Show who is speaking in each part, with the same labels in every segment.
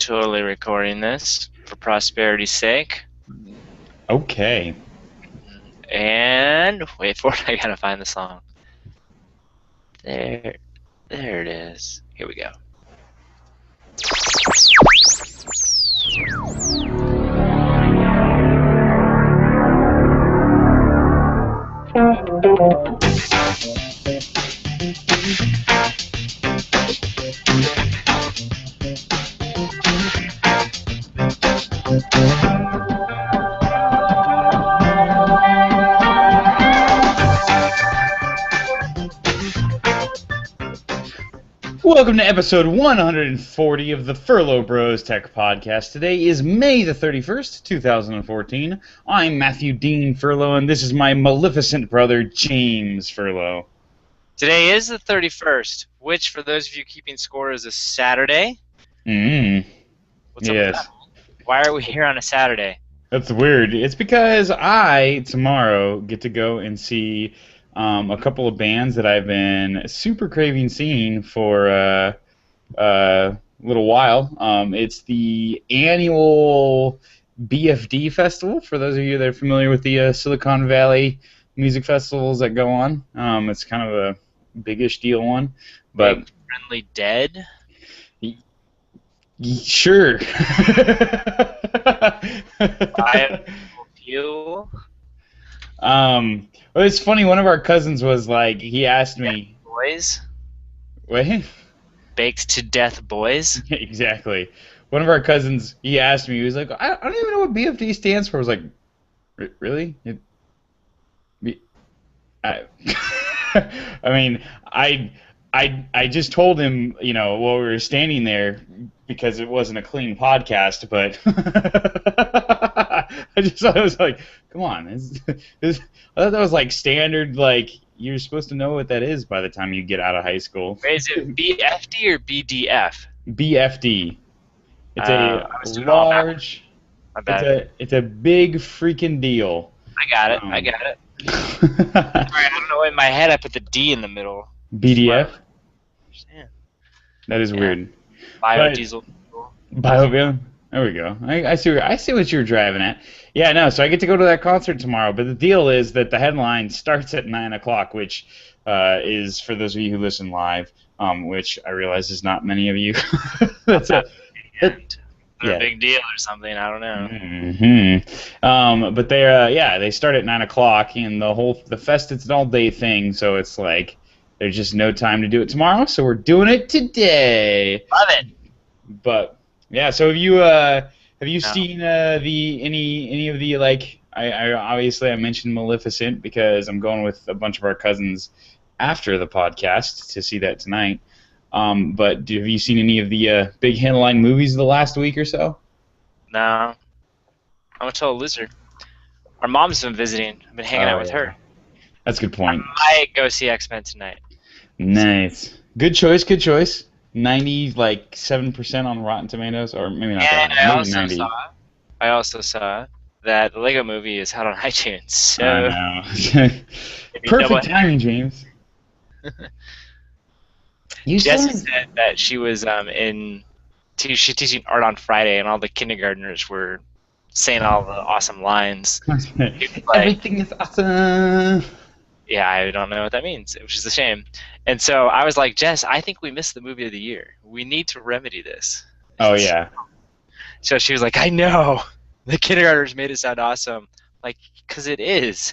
Speaker 1: Totally recording this for prosperity's sake.
Speaker 2: Okay.
Speaker 1: And wait for it. I gotta find the song. There it is. Here we go.
Speaker 2: Welcome to episode 140 of the Furlo Bros Tech Podcast. Today is May the 31st, 2014. I'm Matthew Dean Furlo, and this is my maleficent brother, James Furlo.
Speaker 1: Today is the 31st, which, for those of you keeping score, is a Saturday. What's up with that? Why are we here on a Saturday?
Speaker 2: That's weird. It's because I, tomorrow, get to go and see a couple of bands that I've been super craving seeing for a little while. It's the annual BFD Festival, for those of you that are familiar with the Silicon Valley music festivals that go on. It's kind of a biggish deal one. But
Speaker 1: Big Friendly Dead?
Speaker 2: Sure.
Speaker 1: Biofuel?
Speaker 2: Well, it's funny. One of our cousins was like, he asked me,
Speaker 1: Boys?
Speaker 2: Wait?
Speaker 1: Baked to Death Boys?
Speaker 2: Exactly. One of our cousins, he asked me, he was like, I don't even know what BFD stands for. I was like, really? I mean, I just told him, while we were standing there, because it wasn't a clean podcast, but I was like, come on, I thought that was like standard, like you're supposed to know what that is by the time you get out of high school.
Speaker 1: Is it BFD or BDF?
Speaker 2: BFD. It's a large. It's a big freaking deal.
Speaker 1: I got it. Sorry, I don't know. In my head, I put the D in the middle.
Speaker 2: BDF.
Speaker 1: Yeah.
Speaker 2: That is weird.
Speaker 1: Biodiesel.
Speaker 2: Biodiesel. There we go. I see what you're driving at. Yeah, no. So I get to go to that concert tomorrow. But the deal is that the headline starts at 9 o'clock, which is for those of you who listen live, which I realize is not many of you. That's a
Speaker 1: big deal or something. I don't know.
Speaker 2: Mm-hmm. But they start at 9 o'clock, and the fest, it's an all day thing. So it's like there's just no time to do it tomorrow. So we're doing it today.
Speaker 1: Love it.
Speaker 2: But yeah, so have you seen any of the, like, I obviously I mentioned Maleficent because I'm going with a bunch of our cousins after the podcast to see that tonight. But have you seen any of the big headline movies of the last week or so?
Speaker 1: No. I'm a total loser. Our mom's been visiting. I've been hanging out with her.
Speaker 2: That's a good point.
Speaker 1: I might go see X-Men tonight.
Speaker 2: Nice. Good choice. 97% on Rotten Tomatoes, or maybe not that.
Speaker 1: And I also saw that the Lego Movie is out on iTunes. So
Speaker 2: I know. Perfect timing, James.
Speaker 1: Jessie said that she was she's teaching art on Friday, and all the kindergartners were saying all the awesome lines.
Speaker 2: Everything is awesome.
Speaker 1: Yeah, I don't know what that means, which is a shame. And so I was like, Jess, I think we missed the movie of the year. We need to remedy this.
Speaker 2: Oh, yeah.
Speaker 1: So she was like, I know. The kindergartners made it sound awesome. Like, because it is.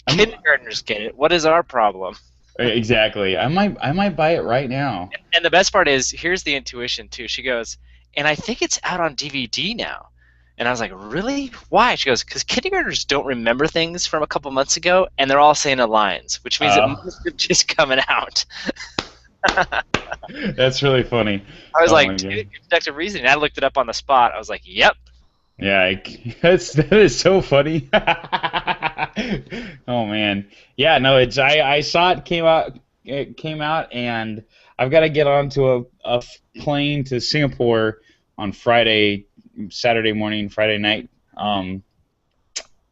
Speaker 1: Kindergartners get it. What is our problem?
Speaker 2: Exactly. I might buy it right now.
Speaker 1: And the best part is, here's the intuition, too. She goes, and I think it's out on DVD now. And I was like, really? Why? She goes, because kindergartners don't remember things from a couple months ago, and they're all saying the lines, which means it must have just coming out.
Speaker 2: That's really funny.
Speaker 1: I was like, dude, deductive reasoning. I looked it up on the spot. I was like, yep.
Speaker 2: Yeah, that is so funny. Oh man, yeah, no, I saw it came out, and I've got to get onto a plane to Singapore on Saturday morning, Friday night,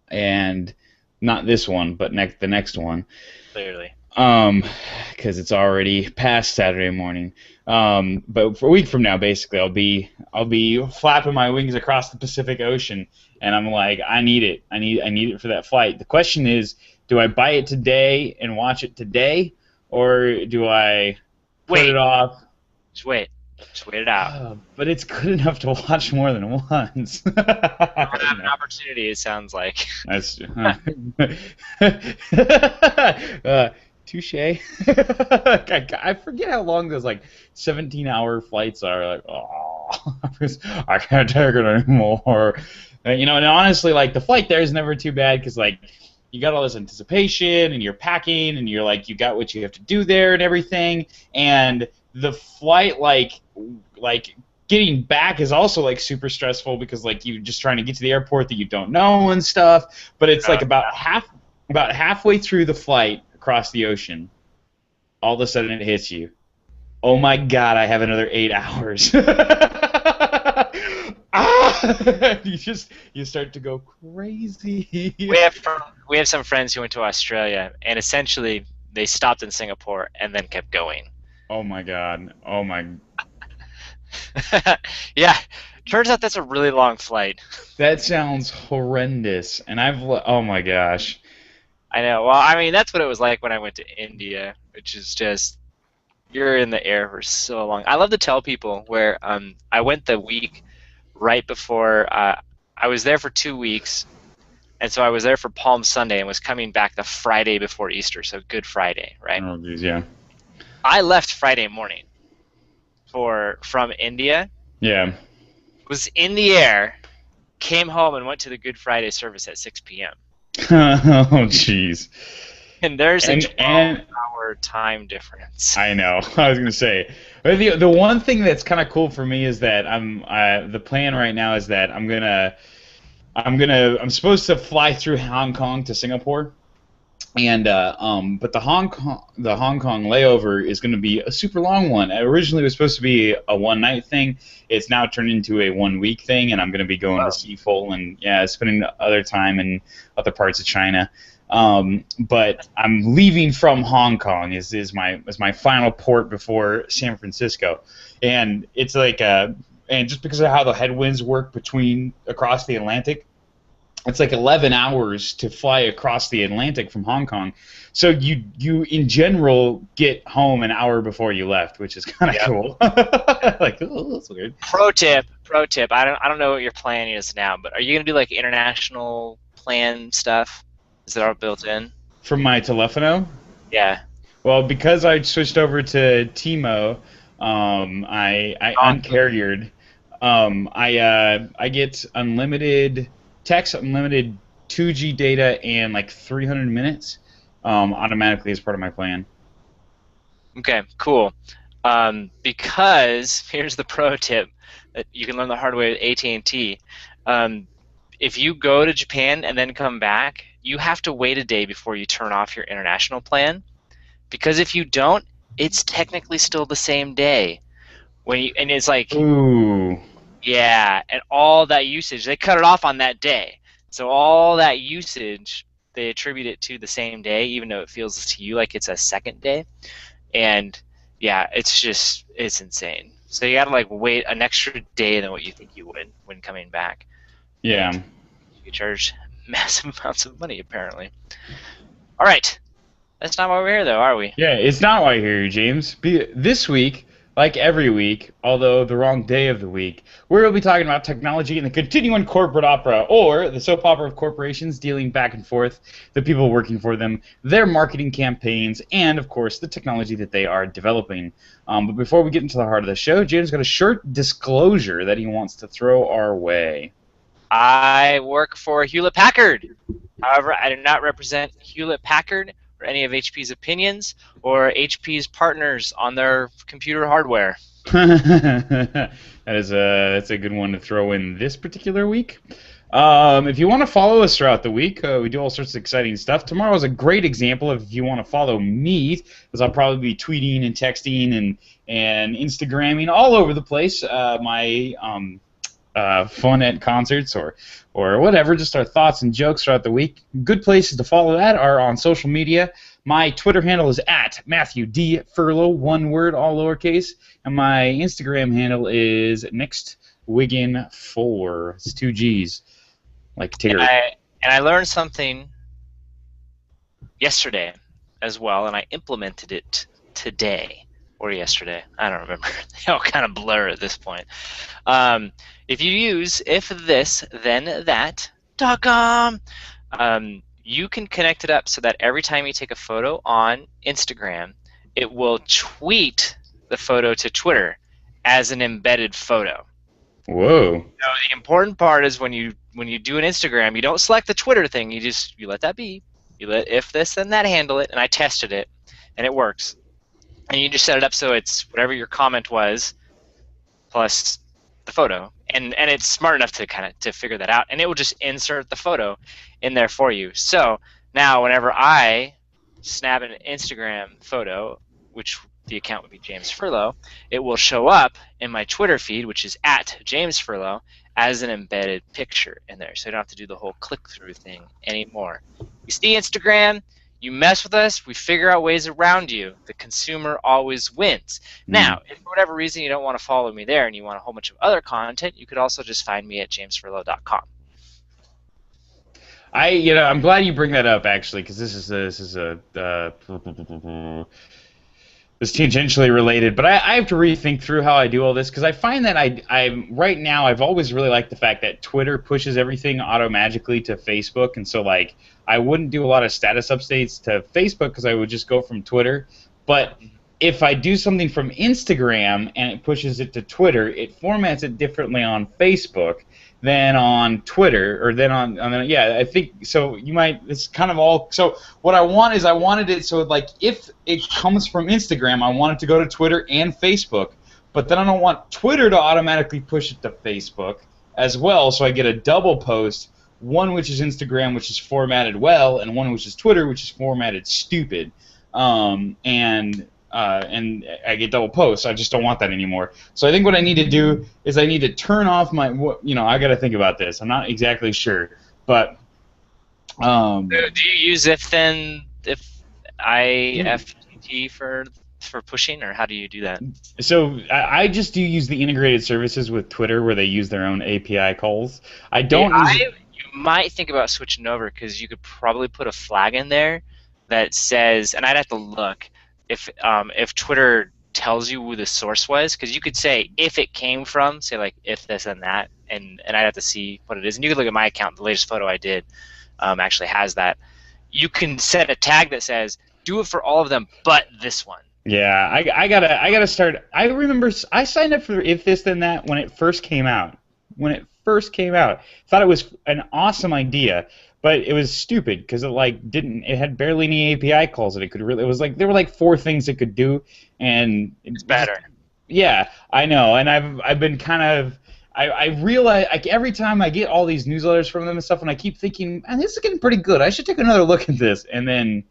Speaker 2: and not this one, but the next one.
Speaker 1: Clearly.
Speaker 2: Because it's already past Saturday morning. But for a week from now, basically, I'll be flapping my wings across the Pacific Ocean, and I'm like, I need it. I need it for that flight. The question is, do I buy it today and watch it today, or do I put it
Speaker 1: Wait,
Speaker 2: off?
Speaker 1: just wait. Just wait it out.
Speaker 2: But it's good enough to watch more than once.
Speaker 1: You'll have
Speaker 2: You
Speaker 1: an
Speaker 2: know,
Speaker 1: opportunity, it sounds like.
Speaker 2: that's touche. I forget how long those like 17-hour flights are. Like, oh, I can't take it anymore. And honestly, like the flight there is never too bad because like you got all this anticipation and you're packing and you're like you got what you have to do there and everything. And the flight like getting back is also like super stressful because like you just trying to get to the airport that you don't know and stuff. But it's like about halfway through the flight across the ocean, all of a sudden it hits you. Oh my God, I have another 8 hours. You start to go crazy.
Speaker 1: We have some friends who went to Australia, and essentially they stopped in Singapore and then kept going.
Speaker 2: Oh my God. Oh my.
Speaker 1: Yeah, turns out that's a really long flight.
Speaker 2: That sounds horrendous. And oh my gosh.
Speaker 1: I know. Well, I mean, that's what it was like when I went to India, which is just you're in the air for so long. I love to tell people where I went the week right before I was there for 2 weeks, and so I was there for Palm Sunday and was coming back the Friday before Easter, so Good Friday, right?
Speaker 2: Oh geez, yeah.
Speaker 1: I left Friday morning from India,
Speaker 2: Yeah.
Speaker 1: was in the air, came home and went to the Good Friday service at 6 p.m.
Speaker 2: Oh jeez.
Speaker 1: And there's a
Speaker 2: And
Speaker 1: 12-hour time difference.
Speaker 2: I know. I was gonna say, but the one thing that's kind of cool for me is that the plan right now is that I'm supposed to fly through Hong Kong to Singapore, and but the Hong Kong layover is going to be a super long one. Originally, it was supposed to be a 1 night thing. It's now turned into a 1 week thing, and I'm going to be going to Seafold and spending other time in other parts of China. But I'm leaving from Hong Kong is my final port before San Francisco, and it's like and just because of how the headwinds work across the Atlantic, it's like 11 hours to fly across the Atlantic from Hong Kong. So you in general get home an hour before you left, which is kind of cool. Like, oh, that's weird.
Speaker 1: Pro tip. I don't know what your plan is now, but are you gonna do like international plan stuff? Is that all built in?
Speaker 2: From my telefono?
Speaker 1: Yeah.
Speaker 2: Well, because I switched over to T-Mo, I uncarriered. I get unlimited text, unlimited 2G data, and like 300 minutes automatically as part of my plan.
Speaker 1: Okay, cool. Because here's the pro tip that you can learn the hard way with AT&T. If you go to Japan and then come back, you have to wait a day before you turn off your international plan, because if you don't, it's technically still the same day. And it's like,
Speaker 2: ooh,
Speaker 1: yeah, and all that usage, they cut it off on that day. So all that usage, they attribute it to the same day, even though it feels to you like it's a second day. And yeah, it's insane. So you gotta like wait an extra day than what you think you would when coming back.
Speaker 2: Yeah.
Speaker 1: And you charge massive amounts of money, apparently. All right. That's not why we're here, though, are we?
Speaker 2: Yeah, it's not why you're here, James. This week, like every week, although the wrong day of the week, we'll be talking about technology and the continuing corporate opera, or the soap opera of corporations dealing back and forth, the people working for them, their marketing campaigns, and, of course, the technology that they are developing. But before we get into the heart of the show, James got a short disclosure that he wants to throw our way.
Speaker 1: I work for Hewlett-Packard. However, I do not represent Hewlett-Packard or any of HP's opinions or HP's partners on their computer hardware.
Speaker 2: That's a good one to throw in this particular week. If you want to follow us throughout the week, we do all sorts of exciting stuff. Tomorrow is a great example of if you want to follow me, because I'll probably be tweeting and texting and Instagramming all over the place. fun at concerts or whatever, just our thoughts and jokes throughout the week. Good places to follow that are on social media. My Twitter handle is at Matthew D. Furlo, one word, all lowercase, and my Instagram handle is NextWiggin4. It's two G's, like
Speaker 1: And
Speaker 2: Tigger.
Speaker 1: I learned something yesterday as well, and I implemented it today or yesterday. I don't remember. They all kind of blur at this point. If you use if this then that.com, you can connect it up so that every time you take a photo on Instagram, it will tweet the photo to Twitter as an embedded photo.
Speaker 2: Whoa.
Speaker 1: So the important part is when you do an Instagram, you don't select the Twitter thing. You let that be. You let if this then that handle it, and I tested it, and it works. And you just set it up so it's whatever your comment was plus the photo, and it's smart enough to figure that out, and it will just insert the photo in there for you. So now whenever I snap an Instagram photo, which the account would be James Furlo, it will show up in my Twitter feed, which is at James Furlo, as an embedded picture in there. So you don't have to do the whole click-through thing anymore. You see Instagram, you mess with us, we figure out ways around you. The consumer always wins. Now, if for whatever reason you don't want to follow me there and you want a whole bunch of other content, you could also just find me at jamesfurlo.com.
Speaker 2: I'm glad you bring that up actually, because this is it's tangentially related, but I have to rethink through how I do all this, because I find that I right now I've always really liked the fact that Twitter pushes everything automatically to Facebook, and so like I wouldn't do a lot of status updates to Facebook because I would just go from Twitter. But if I do something from Instagram and it pushes it to Twitter, it formats it differently on Facebook than on Twitter, or then on yeah, I think so. You might, it's kind of all, so what I wanted it so like if it comes from Instagram, I want it to go to Twitter and Facebook, but then I don't want Twitter to automatically push it to Facebook as well, so I get a double post, one which is Instagram, which is formatted well, and one which is Twitter, which is formatted stupid, and I get double posts. I just don't want that anymore. So I think what I need to do is I need to turn off my, I got to think about this. I'm not exactly sure, but
Speaker 1: Do you use if IFTT for pushing, or how do you do that?
Speaker 2: So I just do use the integrated services with Twitter where they use their own API calls. I don't use.
Speaker 1: You might think about switching over, because you could probably put a flag in there that says, and I'd have to look if Twitter tells you who the source was, because you could say if it came from, say like if this and that, and I'd have to see what it is. And you could look at my account. The latest photo I did actually has that. You can set a tag that says do it for all of them but this one.
Speaker 2: Yeah, I gotta start. I remember I signed up for if this then that when it first came out. Thought it was an awesome idea, but it was stupid because it had barely any API calls that it could really. It was like there were like 4 things it could do, and
Speaker 1: it's better.
Speaker 2: Yeah, I know, and I've been kind of. I realize, like, every time I get all these newsletters from them and stuff, and I keep thinking, man, this is getting pretty good. I should take another look at this, and then,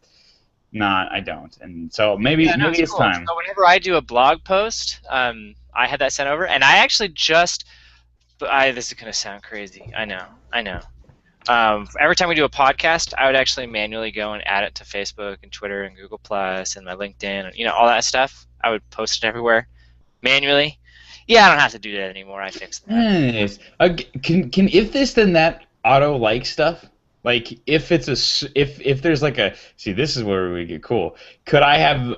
Speaker 2: I don't. And so maybe it's cool. Time.
Speaker 1: So whenever I do a blog post, I had that sent over, and I actually this is gonna sound crazy. I know. Every time we do a podcast, I would actually manually go and add it to Facebook and Twitter and Google Plus and my LinkedIn and all that stuff. I would post it everywhere manually. Yeah, I don't have to do that anymore. I fixed that.
Speaker 2: Nice. Can if this then that auto like stuff? Like if there's like a, see, this is where we get cool. Could I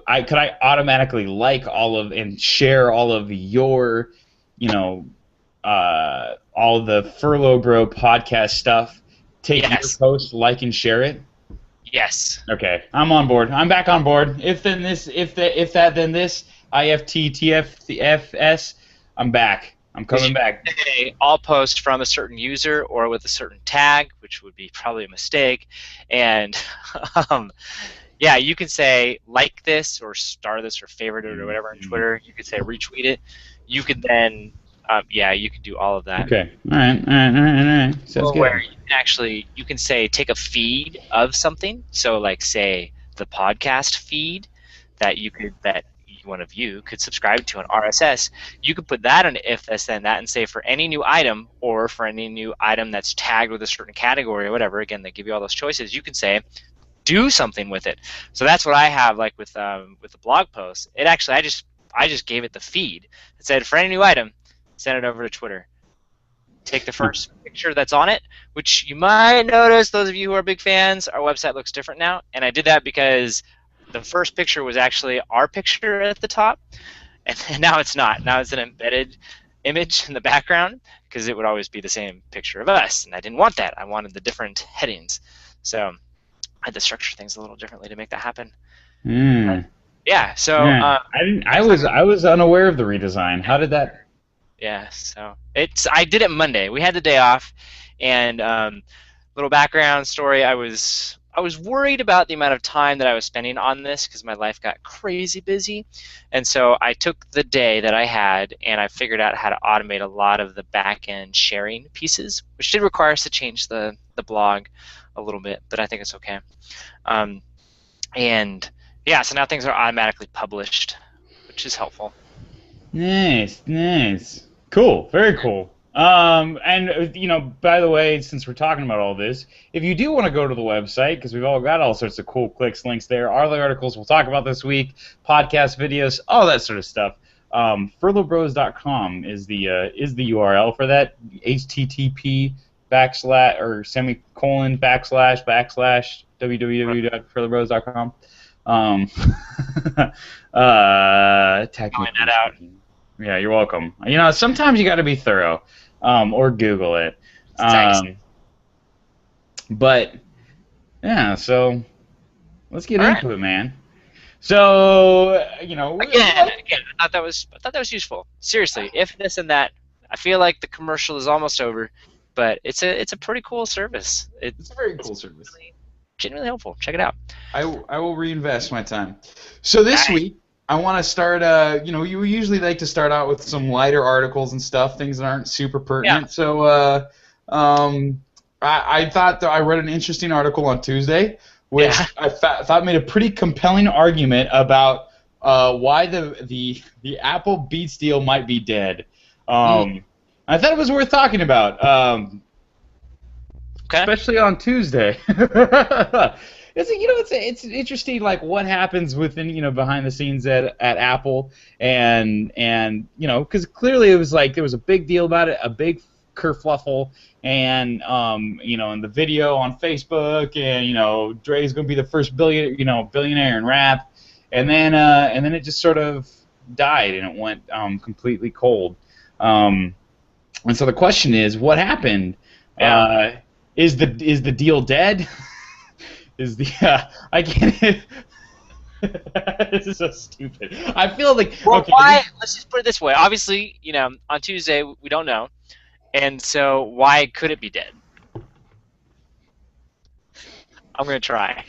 Speaker 2: automatically like all of and share all of your, all the Furlo Bro podcast stuff? Take your post, like and share it.
Speaker 1: Yes.
Speaker 2: Okay, I'm on board. I'm back on board. If then this, if that then this, IFTTFS, I'm back. I'm coming back.
Speaker 1: I'll post from a certain user or with a certain tag, which would be probably a mistake. And yeah, you can say like this or star this or favorite it or whatever on Twitter. You could say retweet it. You could then, you can do all of that.
Speaker 2: Okay. All right. Sounds good.
Speaker 1: Where you can say take a feed of something. So like say the podcast feed that one of you could subscribe to an RSS, you could put that in if this then that and say for any new item or for any new item that's tagged with a certain category or whatever, again, they give you all those choices, you can say do something with it. So that's what I have like with the blog post. It actually I just gave it the feed. It said for any new item, send it over to Twitter. Take the first picture that's on it, which you might notice, those of you who are big fans, our website looks different now. And I did that because the first picture was actually our picture at the top, and now it's not. Now it's an embedded image in the background because it would always be the same picture of us, and I didn't want that. I wanted the different headings. So I had to structure things a little differently to make that happen. Yeah, so
Speaker 2: yeah. I was unaware of the redesign. How did that?
Speaker 1: Yeah, so I did it Monday. We had the day off, and little background story. I was worried about the amount of time that I was spending on this because my life got crazy busy, and so I took the day that I had and I figured out how to automate a lot of the back end sharing pieces, which did require us to change the blog a little bit, but I think it's okay. And yeah, so now things are automatically published, which is helpful.
Speaker 2: Nice, nice. Cool, very cool. And you know, by the way, since we're talking about all this, if you do want to go to the website, because we've all got all sorts of cool clicks, links there, all the articles we'll talk about this week, podcast videos, all that sort of stuff. Furlobros.com is the URL for that. HTTP / or semicolon / www.furlobros.com.
Speaker 1: Find that out.
Speaker 2: Yeah, you're welcome. You know, sometimes you got to be thorough, or Google it. But yeah, so let's get into it, man. So you know,
Speaker 1: again, I thought that was useful. Seriously, if this and that, I feel like the commercial is almost over, but it's a pretty cool service.
Speaker 2: It's a very cool service.
Speaker 1: Genuinely helpful. Check it out.
Speaker 2: I will reinvest my time. So this week, I want to start, you know, you usually like to start out with some lighter articles and stuff, things that aren't super pertinent. Yeah. So I thought that I read an interesting article on Tuesday, which I thought made a pretty compelling argument about why the Apple Beats deal might be dead. I thought it was worth talking about, especially on Tuesday. It's interesting, like what happens within behind the scenes at Apple, and because clearly it was like there was a big deal about it, a big kerfluffle, and in the video on Facebook, and Dre's gonna be the first billionaire in rap, and then it just sort of died and it went completely cold, and so the question is, what happened? Is the deal dead? Is the I can't. This is so stupid. I feel like.
Speaker 1: Well, okay, let's just put it this way. Obviously, on Tuesday we don't know, and so why could it be dead? I'm gonna try.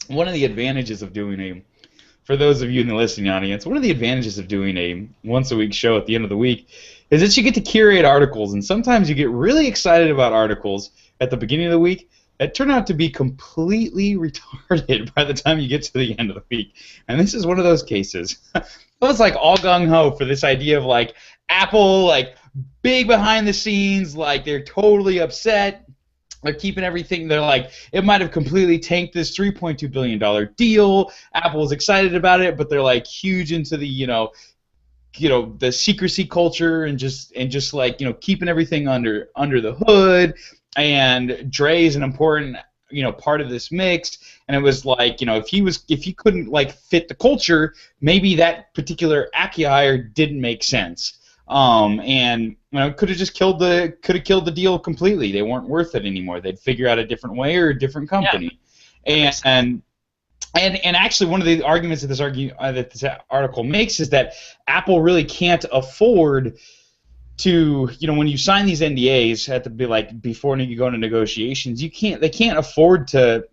Speaker 2: One of the advantages of doing for those of you in the listening audience, one of the advantages of doing a once-a-week show at the end of the week is that you get to curate articles, and sometimes you get really excited about articles at the beginning of the week that turn out to be completely retarded by the time you get to the end of the week. And this is one of those cases. I was like all gung-ho for this idea of like Apple, like big behind the scenes, like they're totally upset. They're keeping everything. They're like, it might have completely tanked this $3.2 billion deal. Apple's excited about it, but they're like huge into the the secrecy culture and just like keeping everything under the hood. And Dre is an important part of this mix. And it was like if he couldn't like fit the culture, maybe that particular acqui-hire didn't make sense. And could have killed the deal completely. They weren't worth it anymore. They'd figure out a different way or a different company. Yeah. And actually, one of the arguments that this article makes is that Apple really can't afford to, when you sign these NDAs before you go into negotiations, they can't afford to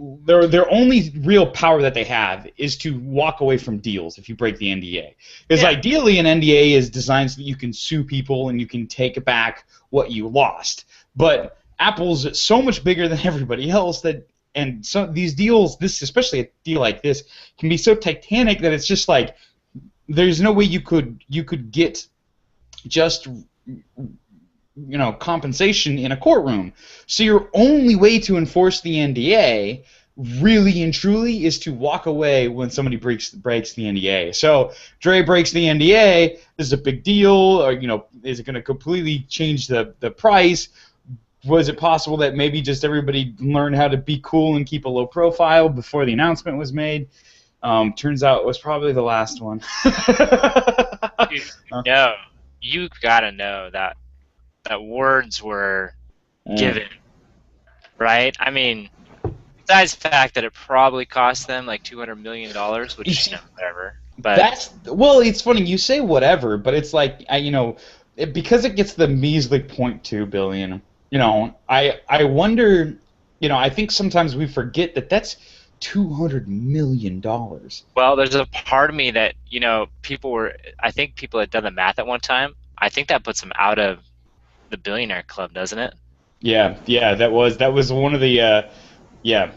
Speaker 2: their only real power that they have is to walk away from deals if you break the NDA. Because ideally an NDA is designed so that you can sue people and you can take back what you lost. But Apple's so much bigger than everybody else and and so these deals, this especially a deal like this, can be so titanic that it's just like there's no way you could get just compensation in a courtroom. So your only way to enforce the NDA really and truly is to walk away when somebody breaks the NDA. So Dre breaks the NDA. This is a big deal. Or is it going to completely change the price? Was it possible that maybe just everybody learned how to be cool and keep a low profile before the announcement was made? Turns out it was probably the last one.
Speaker 1: No, you gotta know that words were given, right? I mean, besides the fact that it probably cost them like $200 million, which whatever. But
Speaker 2: it's funny you say whatever, but it's like because it gets the measly 0.2 billion. I wonder. I think sometimes we forget that that's $200 million.
Speaker 1: Well, there's a part of me that I think people had done the math at one time. I think that puts them out of the billionaire club, doesn't it?
Speaker 2: Yeah, that was one of the yeah.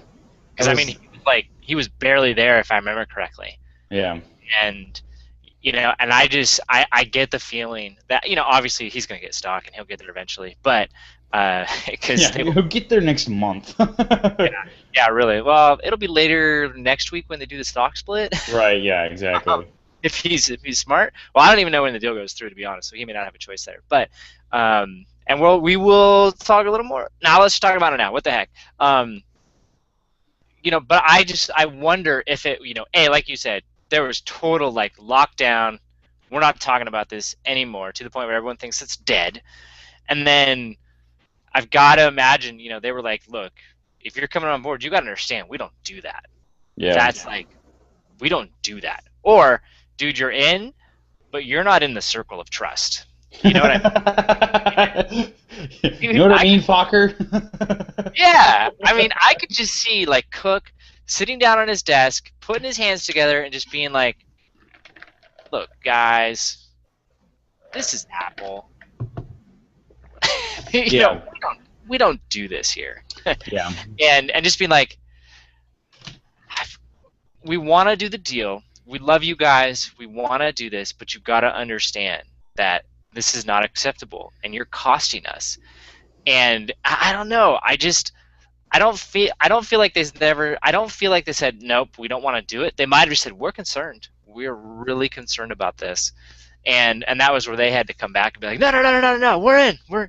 Speaker 1: Because I mean, he was barely there, if I remember correctly.
Speaker 2: Yeah.
Speaker 1: And and I get the feeling that obviously he's going to get stock and he'll get there eventually, but because
Speaker 2: he'll get there next month.
Speaker 1: yeah, really. Well, it'll be later next week when they do the stock split.
Speaker 2: Right. Yeah. Exactly.
Speaker 1: If he's smart. Well, I don't even know when the deal goes through, to be honest. So he may not have a choice there. But and we will talk a little more. Now let's talk about it now. What the heck? But I wonder if it, like you said, there was total like lockdown. We're not talking about this anymore, to the point where everyone thinks it's dead. And then I've got to imagine, they were like, look, if you're coming on board, you got to understand, we don't do that.
Speaker 2: Yeah.
Speaker 1: That's like, we don't do that. Or, dude, you're in, but you're not in the circle of trust. You know what I mean?
Speaker 2: You know what I mean, Fokker?
Speaker 1: Yeah. I mean, I could just see, like, Cook sitting down on his desk, putting his hands together, and just being like, look, guys, this is Apple. We don't do this here.
Speaker 2: Yeah.
Speaker 1: And just being like, we want to do the deal. We love you guys. We want to do this, but you've got to understand that this is not acceptable, and you're costing us. And I don't know. I don't feel like they said nope, we don't want to do it. They might have just said we're concerned. We're really concerned about this, and that was where they had to come back and be like, no, we're in. We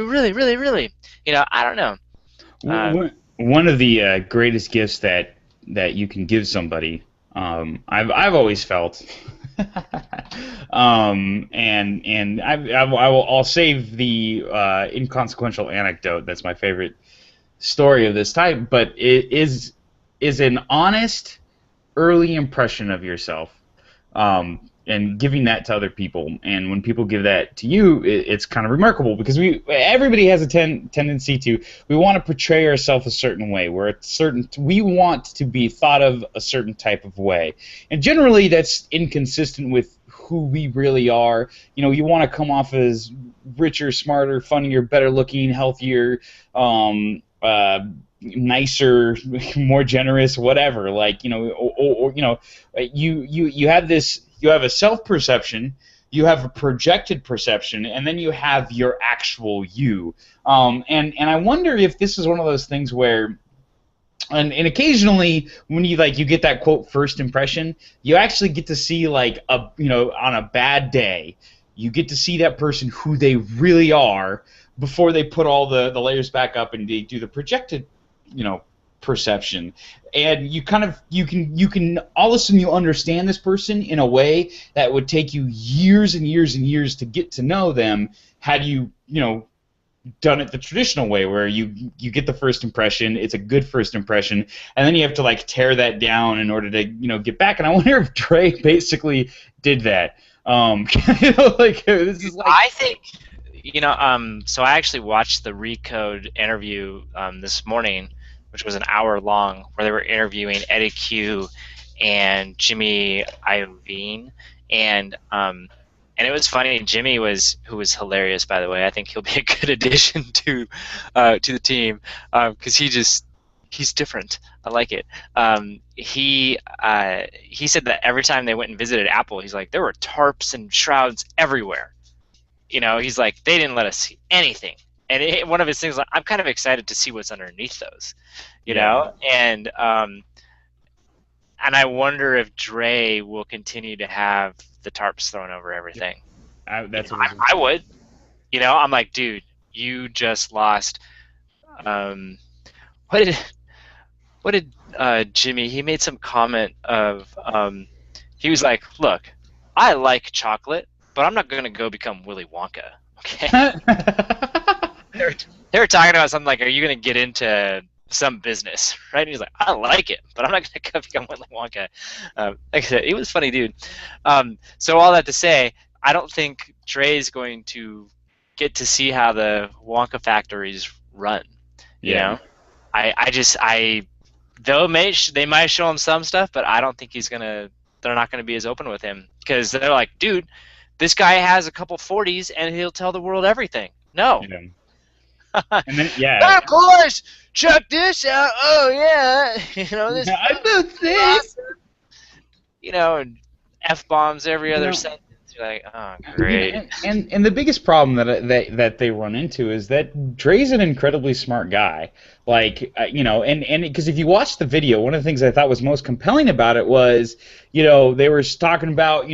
Speaker 1: really. I don't know.
Speaker 2: One of the greatest gifts that you can give somebody, I've always felt, and I'll save the inconsequential anecdote. That's my favorite story of this type, but it is an honest early impression of yourself, and giving that to other people. And when people give that to you, it's kind of remarkable, because everybody has a tendency to, we want to portray ourselves a certain way, we want to be thought of a certain type of way, and generally that's inconsistent with who we really are. You want to come off as richer, smarter, funnier, better looking, healthier, nicer, more generous, whatever. Like, you have a self-perception, you have a projected perception, and then you have your actual you. And I wonder if this is one of those things where, and occasionally when you get that quote first impression, you actually get to see on a bad day, you get to see that person who they really are before they put all the layers back up and they do the projected perception. And you can all of a sudden you understand this person in a way that would take you years and years and years to get to know them, had you done it the traditional way, where you get the first impression, it's a good first impression, and then you have to tear that down in order to get back. And I wonder if Dre basically did that. This is
Speaker 1: I think so I actually watched the Recode interview this morning, which was an hour long, where they were interviewing Eddie Q and Jimmy Iovine, and it was funny. Jimmy who was hilarious, by the way. I think he'll be a good addition to the team, because He's different. I like it. He said that every time they went and visited Apple, he's like, there were tarps and shrouds everywhere. He's like, they didn't let us see anything. And one of his things, like, I'm kind of excited to see what's underneath those,
Speaker 2: Yeah.
Speaker 1: and I wonder if Dre will continue to have the tarps thrown over
Speaker 2: Yep.
Speaker 1: everything.
Speaker 2: That's what I was going to
Speaker 1: I
Speaker 2: say.
Speaker 1: would. I'm like, dude, you just lost. Um, what did Jimmy? He made some comment of he was like, look, I like chocolate, but I'm not gonna go become Willy Wonka. Okay. They're, they were talking about something like, are you going to get into some business, right? And he's like, I like it, but I'm not going to go become Willy Wonka. Like I said, it was funny, dude. So all that to say, I don't think Dre's going to get to see how the Wonka factories run. You
Speaker 2: Yeah.
Speaker 1: know, I they might show him some stuff, but I don't think he's gonna. They're not going to be as open with him because they're like, dude, this guy has a couple 40s and he'll tell the world everything. No.
Speaker 2: Yeah. And then yeah,
Speaker 1: Of course, check this out. Oh yeah, this
Speaker 2: I built this.
Speaker 1: awesome. And f bombs every
Speaker 2: You
Speaker 1: other
Speaker 2: know,
Speaker 1: sentence. You're like, oh great.
Speaker 2: and the biggest problem that they run into is that Dre's an incredibly smart guy. Like, and because if you watch the video, one of the things I thought was most compelling about it was, they were talking about,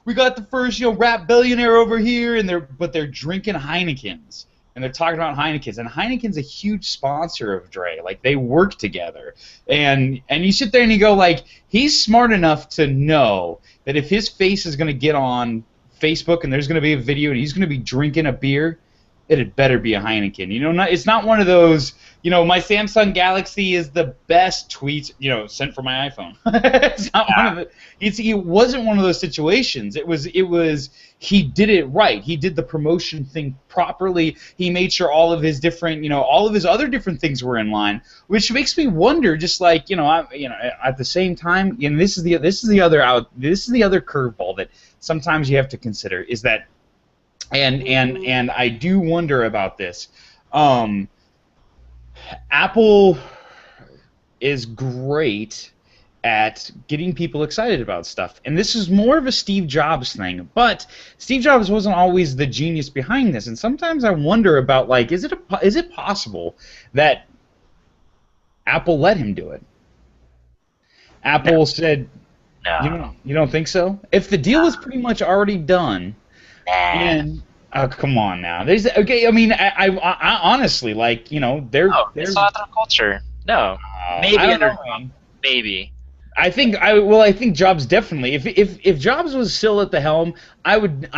Speaker 2: we got the first, rap billionaire over here, and they're drinking Heinekens. And they're talking about Heineken's, and Heineken's a huge sponsor of Dre. Like, they work together, and you sit there and you go, like, he's smart enough to know that if his face is going to get on Facebook and there's going to be a video and he's going to be drinking a beer, it had better be a Heineken. It's not one of those, my Samsung Galaxy is the best tweets, sent from my iPhone. It's not one of the. It wasn't one of those situations. It was. He did it right. He did the promotion thing properly. He made sure all of his different, all of his other different things were in line, which makes me wonder. Just like, at the same time, this is the other curveball that sometimes you have to consider is that. And I do wonder about this. Apple is great at getting people excited about stuff, and this is more of a Steve Jobs thing. But Steve Jobs wasn't always the genius behind this, and sometimes I wonder about, like, is it possible that Apple let him do it? Apple said,
Speaker 1: No.
Speaker 2: you don't think so? If the deal was pretty much already done.
Speaker 1: Nah.
Speaker 2: And come on now. There's okay. I mean, I honestly, like, they're
Speaker 1: No, it's not their culture. No. Maybe
Speaker 2: I don't
Speaker 1: under
Speaker 2: know, man.
Speaker 1: maybe.
Speaker 2: I think Jobs definitely. If Jobs was still at the helm, I would.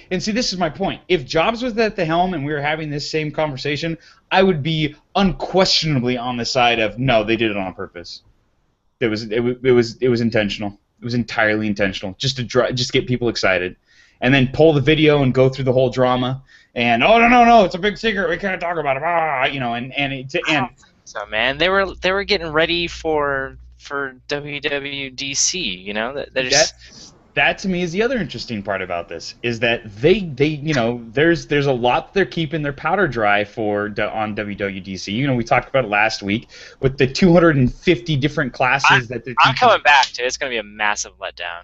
Speaker 2: And see, this is my point. If Jobs was at the helm and we were having this same conversation, I would be unquestionably on the side of no, they did it on purpose. It was intentional. It was entirely intentional, just to get people excited. And then pull the video and go through the whole drama, and no, it's a big secret, we can't talk about it, and
Speaker 1: So man, they were getting ready for WWDC.
Speaker 2: that to me is the other interesting part about this is that they there's a lot they're keeping their powder dry on WWDC. We talked about it last week with the 250 different classes that they're teaching.
Speaker 1: I'm coming back to it. It's going to be a massive letdown.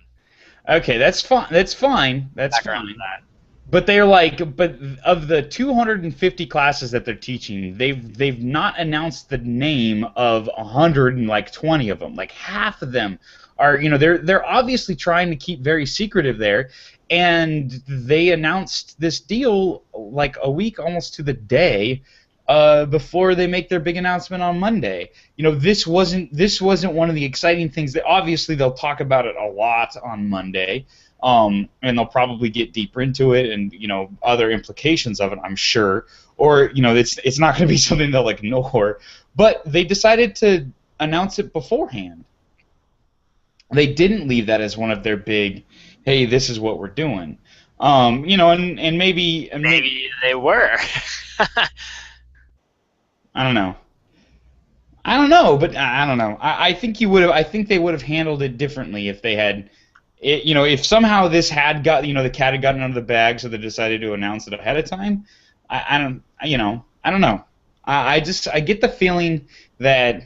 Speaker 2: Okay, that's fine. That's fine. But of the 250 classes that they're teaching, they've not announced the name of 120 of them. Like half of them are, they're obviously trying to keep very secretive there, and they announced this deal like a week almost to the day before they make their big announcement on Monday. This wasn't one of the exciting things that obviously they'll talk about it a lot on Monday, and they'll probably get deeper into it and other implications of it, I'm sure. Or it's not going to be something they'll ignore. But they decided to announce it beforehand. They didn't leave that as one of their big, hey, this is what we're doing. And maybe
Speaker 1: they were.
Speaker 2: I don't know, but I don't know. I think they would have handled it differently if they had, if somehow this had got, the cat had gotten out of the bag, so they decided to announce it ahead of time. I don't know. I get the feeling that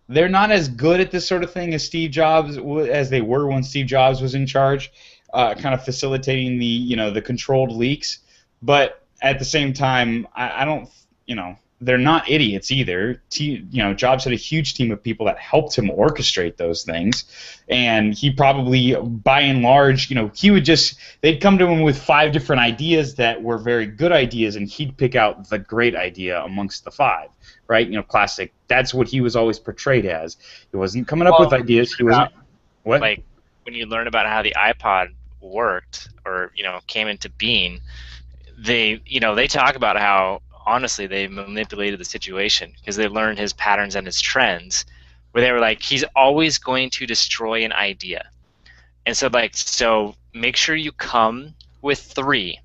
Speaker 2: they're not as good at this sort of thing as Steve Jobs as they were when Steve Jobs was in charge, kind of facilitating the controlled leaks. But at the same time, I don't they're not idiots either. Jobs had a huge team of people that helped him orchestrate those things, and he probably, by and large, they'd come to him with 5 different ideas that were very good ideas, and he'd pick out the great idea amongst the 5. Right? Classic. That's what he was always portrayed as. He wasn't coming up with ideas. He wasn't. What?
Speaker 1: Like when you learn about how the iPod worked, or came into being, they talk about how honestly they manipulated the situation because they learned his patterns and his trends, where they were like, he's always going to destroy an idea, and so make sure you come with 3,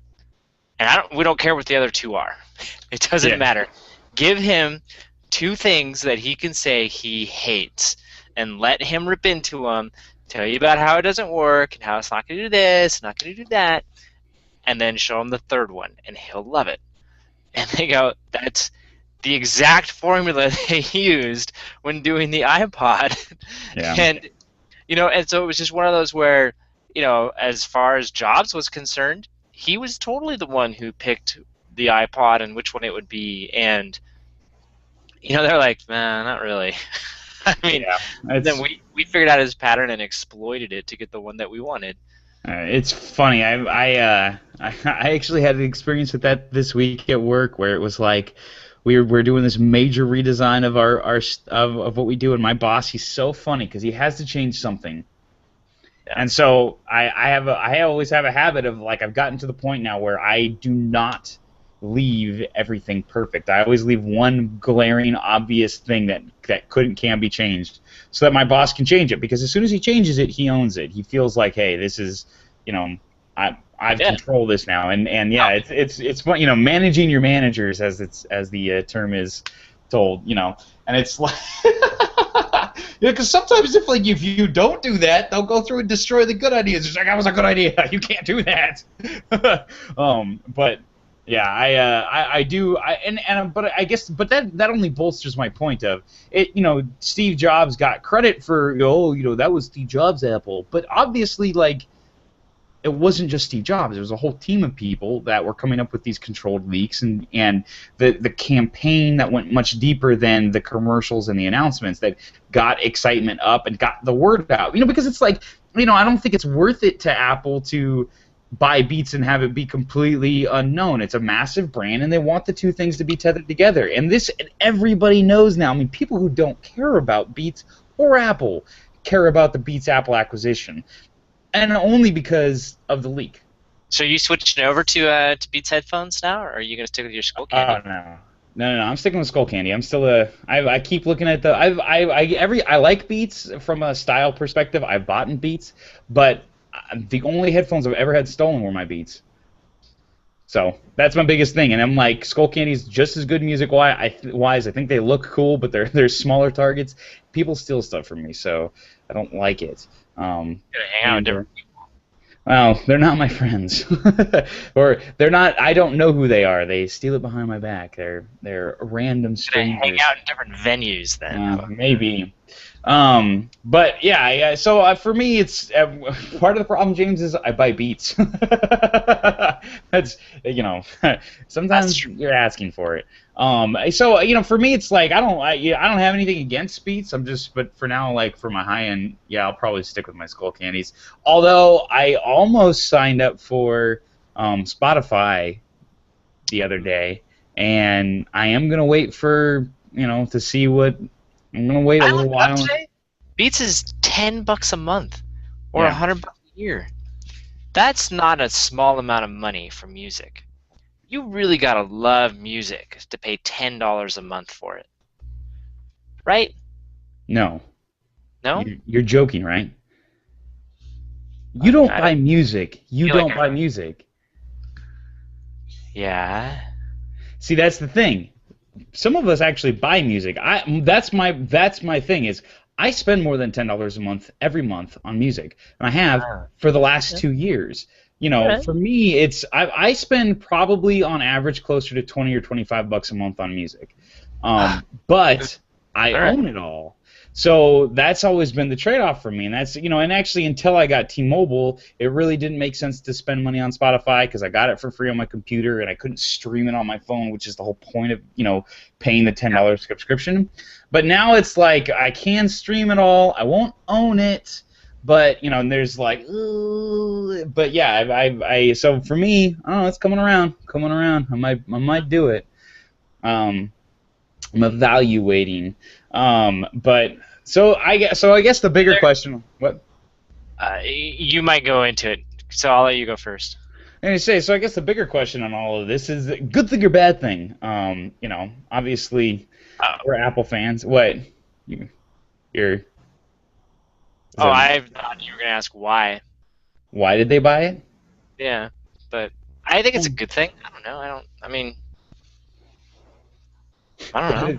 Speaker 1: and we don't care what the other 2 are. It doesn't matter. Give him 2 things that he can say he hates, and let him rip into them, tell you about how it doesn't work, and how it's not going to do this, not going to do that, and then show him the 3rd one, and he'll love it. And they go, that's the exact formula they used when doing the iPod.
Speaker 2: Yeah.
Speaker 1: And so it was just one of those where, as far as Jobs was concerned, he was totally the one who picked the iPod and which one it would be, and they're like, nah, not really. I mean, then we figured out his pattern and exploited it to get the one that we wanted.
Speaker 2: It's funny. I actually had an experience with that this week at work, where it was like we're doing this major redesign of of what we do, and my boss, he's so funny because he has to change something. Yeah. And so I always have a habit of, like, I've gotten to the point now where I do not leave everything perfect. I always leave one glaring, obvious thing that can be changed, so that my boss can change it. Because as soon as he changes it, he owns it. He feels like, hey, this is, I've control this now. And it's fun, managing your managers, as the term is told, and it's like. Because sometimes if you don't do that, they'll go through and destroy the good ideas. It's like, that was a good idea. You can't do that. But yeah, I do. But I guess that only bolsters my point of it. Steve Jobs got credit for that was Steve Jobs' Apple, but obviously, like, it wasn't just Steve Jobs. There was a whole team of people that were coming up with these controlled leaks, and the campaign that went much deeper than the commercials and the announcements that got excitement up and got the word out. Because it's like, I don't think it's worth it to Apple to buy Beats and have it be completely unknown. It's a massive brand, and they want the 2 things to be tethered together. And everybody knows now. I mean, people who don't care about Beats or Apple care about the Beats Apple acquisition. And only because of the leak.
Speaker 1: So are you switching over to Beats headphones now, or are you going to stick with your Skull Candy?
Speaker 2: Oh, no, I'm sticking with Skull Candy. I'm still I keep looking at I like Beats from a style perspective. I've bought in Beats, but the only headphones I've ever had stolen were my Beats. So that's my biggest thing, and I'm like, Skull Candy's just as good music-wise. I think they look cool, but they're smaller targets. People steal stuff from me, so I don't like it.
Speaker 1: Hang out with different people.
Speaker 2: Well, they're not my friends, or they're not. I don't know who they are. They steal it behind my back. They're random strangers.
Speaker 1: Hang out in different venues then.
Speaker 2: Maybe. But yeah. So for me, it's part of the problem, James, is I buy Beats. That's sometimes you're asking for it. So for me, it's like I don't have anything against Beats. But for now, like, for my high end, I'll probably stick with my Skull Candies. Although I almost signed up for Spotify the other day, and I am gonna wait for to see what. I'm gonna wait a little while.
Speaker 1: Beats is $10 a month, or $100 a year. That's not a small amount of money for music. You really gotta love music to pay $10 a month for it, right?
Speaker 2: No.
Speaker 1: No?
Speaker 2: You're joking, right? You don't buy music. You don't buy music.
Speaker 1: Yeah.
Speaker 2: See, that's the thing. Some of us actually buy music. That's my thing is I spend more than $10 a month every month on music, and I have for the last 2 years. For me, it's I spend probably on average closer to $20 or $25 a month on music, but I own it all. So that's always been the trade-off for me, and that's and actually until I got T-Mobile, it really didn't make sense to spend money on Spotify because I got it for free on my computer and I couldn't stream it on my phone, which is the whole point of paying the $10 subscription. But now it's like I can stream it all. I won't own it, but and there's like, ooh, but yeah, so for me, I don't know, it's coming around. I might do it. Um, I'm evaluating. But so I guess the bigger question. What?
Speaker 1: You might go into it, so I'll let you go first.
Speaker 2: And I say, so I guess the bigger question on all of this is good thing or bad thing. Obviously
Speaker 1: Oh,
Speaker 2: we're Apple fans. What? You're. Is that,
Speaker 1: I thought you were gonna ask why.
Speaker 2: why did they buy it?
Speaker 1: Yeah, but I think it's a
Speaker 2: Well,
Speaker 1: good thing. I don't know. I don't. I mean, I don't know.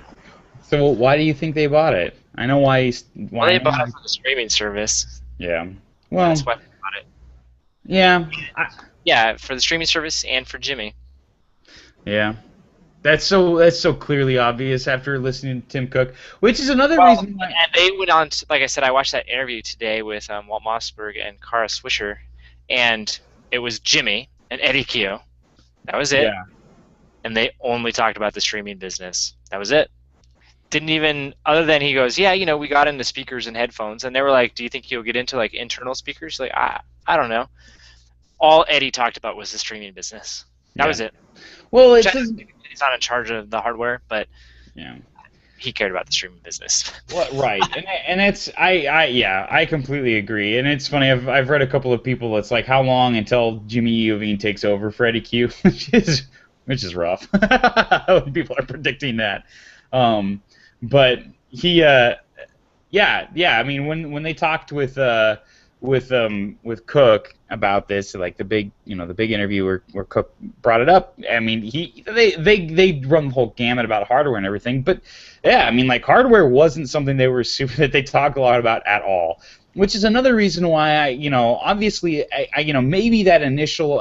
Speaker 2: so why do you think they bought it? I know why.
Speaker 1: Well,
Speaker 2: Why?
Speaker 1: they bought it for the streaming service.
Speaker 2: Yeah. Well.
Speaker 1: That's why they bought it.
Speaker 2: Yeah.
Speaker 1: Yeah, for the streaming service and for Jimmy.
Speaker 2: Yeah. That's so clearly obvious after listening to Tim Cook, which is another
Speaker 1: Well,
Speaker 2: reason why.
Speaker 1: and they went on. Like I said, I watched that interview today with Walt Mossberg and Kara Swisher, and it was Jimmy and Eddie Q. That was it.
Speaker 2: Yeah.
Speaker 1: And they only talked about the streaming business. That was it. Didn't even, other than he goes, yeah, we got into speakers and headphones, and they were like, do you think you'll get into like internal speakers? Like, I don't know. All Eddie talked about was the streaming business. That
Speaker 2: Yeah.
Speaker 1: was it.
Speaker 2: Well,
Speaker 1: He's not in charge of the hardware, but
Speaker 2: yeah.
Speaker 1: he cared about the streaming business.
Speaker 2: Well, right, and it's I completely agree, and it's funny. I've read a couple of people. It's like how long until Jimmy Iovine takes over for Eddie Q, which is rough. People are predicting that, but he yeah. I mean, when they talked with Cook about this, like the big interview where Cook brought it up. I mean, they run the whole gamut about hardware and everything, but yeah, I mean, like hardware wasn't something that they talk a lot about at all. Which is another reason why obviously maybe that initial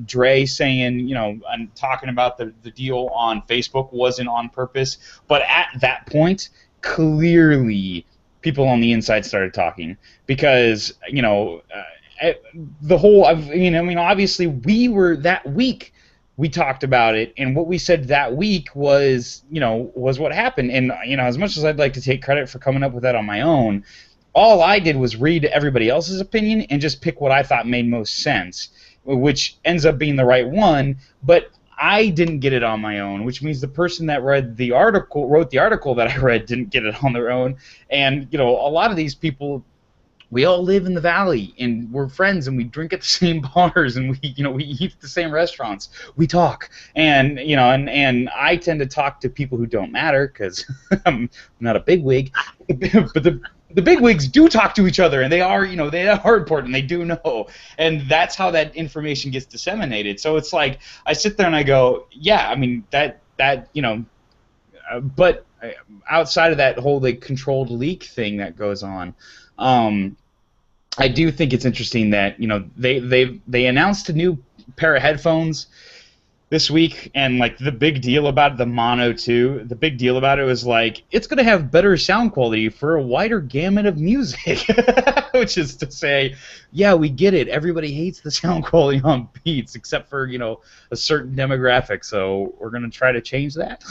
Speaker 2: Dre saying and talking about the deal on Facebook wasn't on purpose, but at that point clearly people on the inside started talking because the whole obviously we were that week we talked about it, and what we said that week was what happened. And as much as I'd like to take credit for coming up with that on my own, all I did was read everybody else's opinion and just pick what I thought made most sense, which ends up being the right one. But I didn't get it on my own, which means the person that wrote the article that I read didn't get it on their own. And a lot of these people, we all live in the valley and we're friends and we drink at the same bars and we eat at the same restaurants. We talk, and and I tend to talk to people who don't matter because I'm not a bigwig, but the bigwigs do talk to each other, and they are important. They do know, and that's how that information gets disseminated. So it's like I sit there and I go, yeah, I mean but outside of that whole controlled leak thing that goes on, I do think it's interesting that they announced a new pair of headphones this week, and the big deal about the Mono 2, the big deal about it was it's going to have better sound quality for a wider gamut of music, which is to say, yeah, we get it. Everybody hates the sound quality on Beats except for a certain demographic, so we're going to try to change that.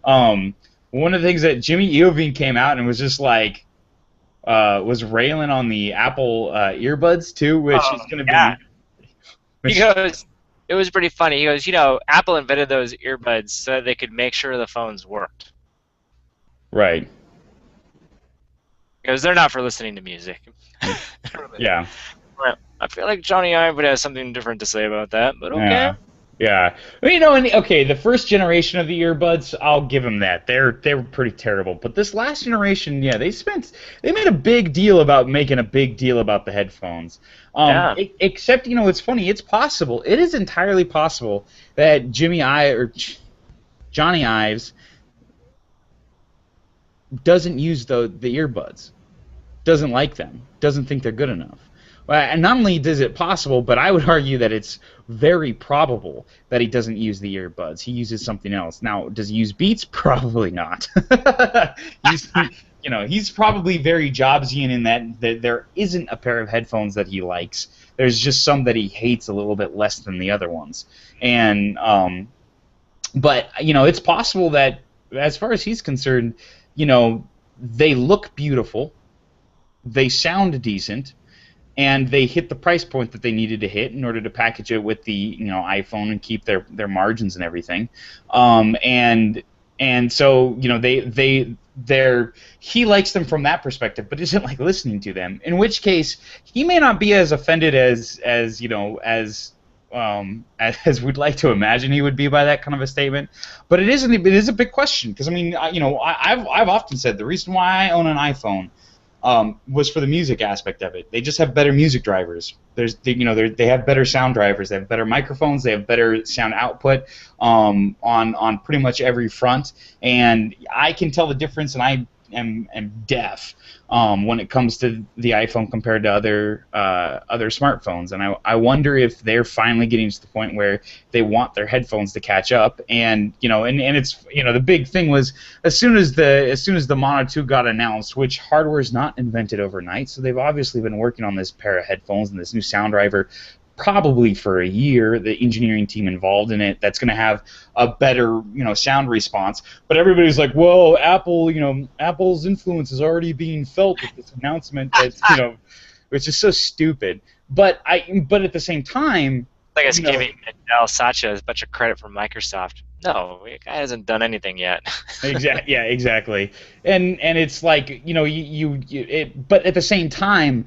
Speaker 2: One of the things that Jimmy Iovine came out and was just was railing on the Apple earbuds too, which is going to
Speaker 1: Yeah.
Speaker 2: be.
Speaker 1: He goes, it was pretty funny. He goes, Apple invented those earbuds so that they could make sure the phones worked.
Speaker 2: Right.
Speaker 1: Because they're not for listening to music.
Speaker 2: Yeah.
Speaker 1: Well, I feel like Johnny Ive would have something different to say about that, but okay.
Speaker 2: Yeah. Yeah. Well, okay, the first generation of the earbuds, I'll give them that. They were pretty terrible. But this last generation, yeah, they made a big deal about making a big deal about the headphones.
Speaker 1: Yeah.
Speaker 2: Except, it's funny. It's possible. It is entirely possible that Johnny Ives doesn't use the earbuds, doesn't like them, doesn't think they're good enough. And not only is it possible, but I would argue that it's very probable that he doesn't use the earbuds. He uses something else. Now, does he use Beats? Probably not. he's, he's probably very Jobsian in that there isn't a pair of headphones that he likes. There's just some that he hates a little bit less than the other ones. And but it's possible that, as far as he's concerned, they look beautiful, they sound decent, and they hit the price point that they needed to hit in order to package it with the iPhone and keep their margins and everything. And so he likes them from that perspective, but isn't like listening to them. In which case, he may not be as offended as we'd like to imagine he would be by that kind of a statement. But it is a big question, because I mean, I've often said the reason why I own an iPhone was for the music aspect of it. They just have better music drivers. They have better sound drivers. They have better microphones. They have better sound output on pretty much every front. And I can tell the difference, and I am deaf when it comes to the iPhone compared to other smartphones. And I wonder if they're finally getting to the point where they want their headphones to catch up. And it's the big thing was, as soon as the Mono 2 got announced, which hardware is not invented overnight, so they've obviously been working on this pair of headphones and this new sound driver probably for a year, the engineering team involved in it, that's going to have a better, sound response. But everybody's like, well, Apple's influence is already being felt with this announcement, that's, which is so stupid. But at the same time,
Speaker 1: like it's giving Miguel Satya a bunch of credit for Microsoft. No, the guy hasn't done anything yet.
Speaker 2: Exactly. Yeah, exactly. And it's like, but at the same time,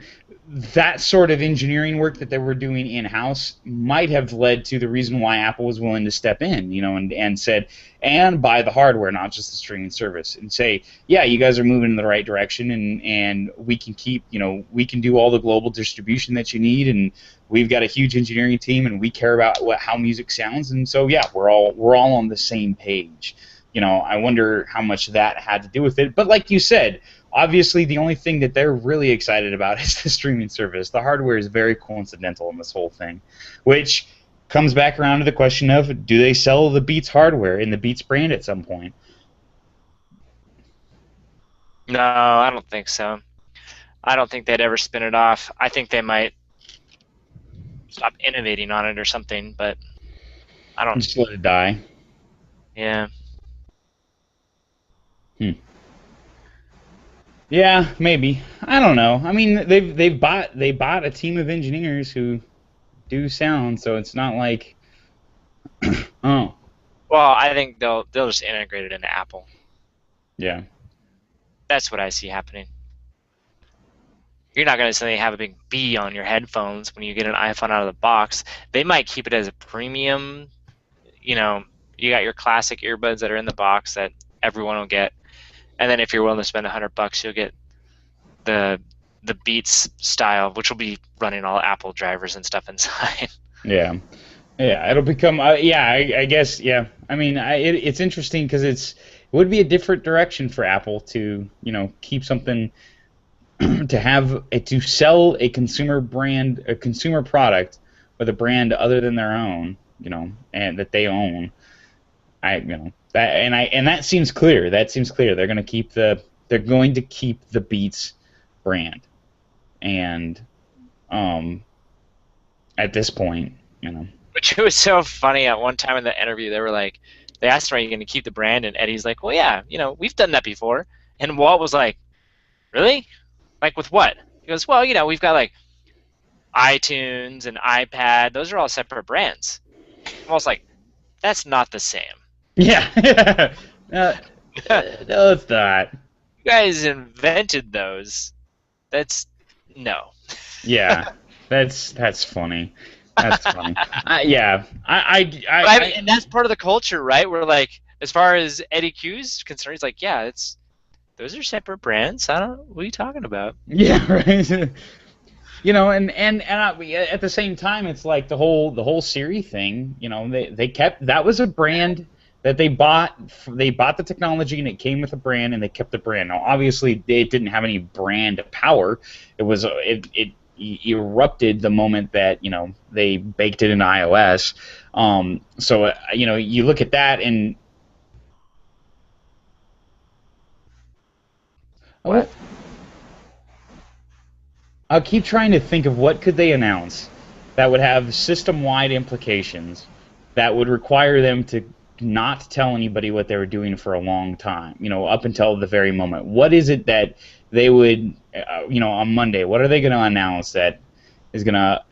Speaker 2: that sort of engineering work that they were doing in-house might have led to the reason why Apple was willing to step in, and said, and buy the hardware, not just the streaming service, and say, yeah, you guys are moving in the right direction, and we can keep, we can do all the global distribution that you need, and we've got a huge engineering team, and we care about how music sounds, and so yeah, we're all on the same page. I wonder how much that had to do with it, but like you said, obviously, the only thing that they're really excited about is the streaming service. The hardware is very coincidental in this whole thing, which comes back around to the question of, do they sell the Beats hardware in the Beats brand at some point?
Speaker 1: No, I don't think so. I don't think they'd ever spin it off. I think they might stop innovating on it or something, but I don't.
Speaker 2: Just let it die.
Speaker 1: Yeah.
Speaker 2: Yeah, maybe. I don't know. I mean, they bought a team of engineers who do sound, so it's not like oh.
Speaker 1: Well, I think they'll just integrate it into Apple.
Speaker 2: Yeah.
Speaker 1: That's what I see happening. You're not going to suddenly have a big B on your headphones when you get an iPhone out of the box. They might keep it as a premium. You got your classic earbuds that are in the box that everyone will get. And then if you're willing to spend $100, you'll get the Beats style, which will be running all Apple drivers and stuff inside.
Speaker 2: Yeah, it'll become. I guess. Yeah, I mean, it's interesting because it would be a different direction for Apple to keep something to sell a consumer brand, a consumer product with a brand other than their own, and that they own. That seems clear. They're going to keep the Beats brand, and at this point,
Speaker 1: Which was so funny. At one time in the interview, they asked him, "Are you going to keep the brand?" And Eddie's like, "Well, yeah, we've done that before." And Walt was like, "Really? Like with what?" He goes, "Well, we've got like iTunes and iPad. Those are all separate brands." Walt's like, "That's not the same."
Speaker 2: Yeah. No, it's not.
Speaker 1: You guys invented those. That's no.
Speaker 2: Yeah, that's funny. That's funny. Yeah,
Speaker 1: and that's part of the culture, right? We're like, as far as Eddie Q's concerned, he's like, yeah, those are separate brands. I don't. What are you talking about?
Speaker 2: Yeah, right. And at the same time, it's like the whole Siri thing. They kept, that was a brand that they bought. They bought the technology, and it came with a brand, and they kept the brand. Now, obviously, it didn't have any brand power. It was erupted the moment that they baked it in iOS. So you look at that and
Speaker 1: What?
Speaker 2: I'll keep trying to think of what could they announce that would have system-wide implications that would require them to not tell anybody what they were doing for a long time, up until the very moment. What is it that they would, on Monday, what are they going to announce that is going to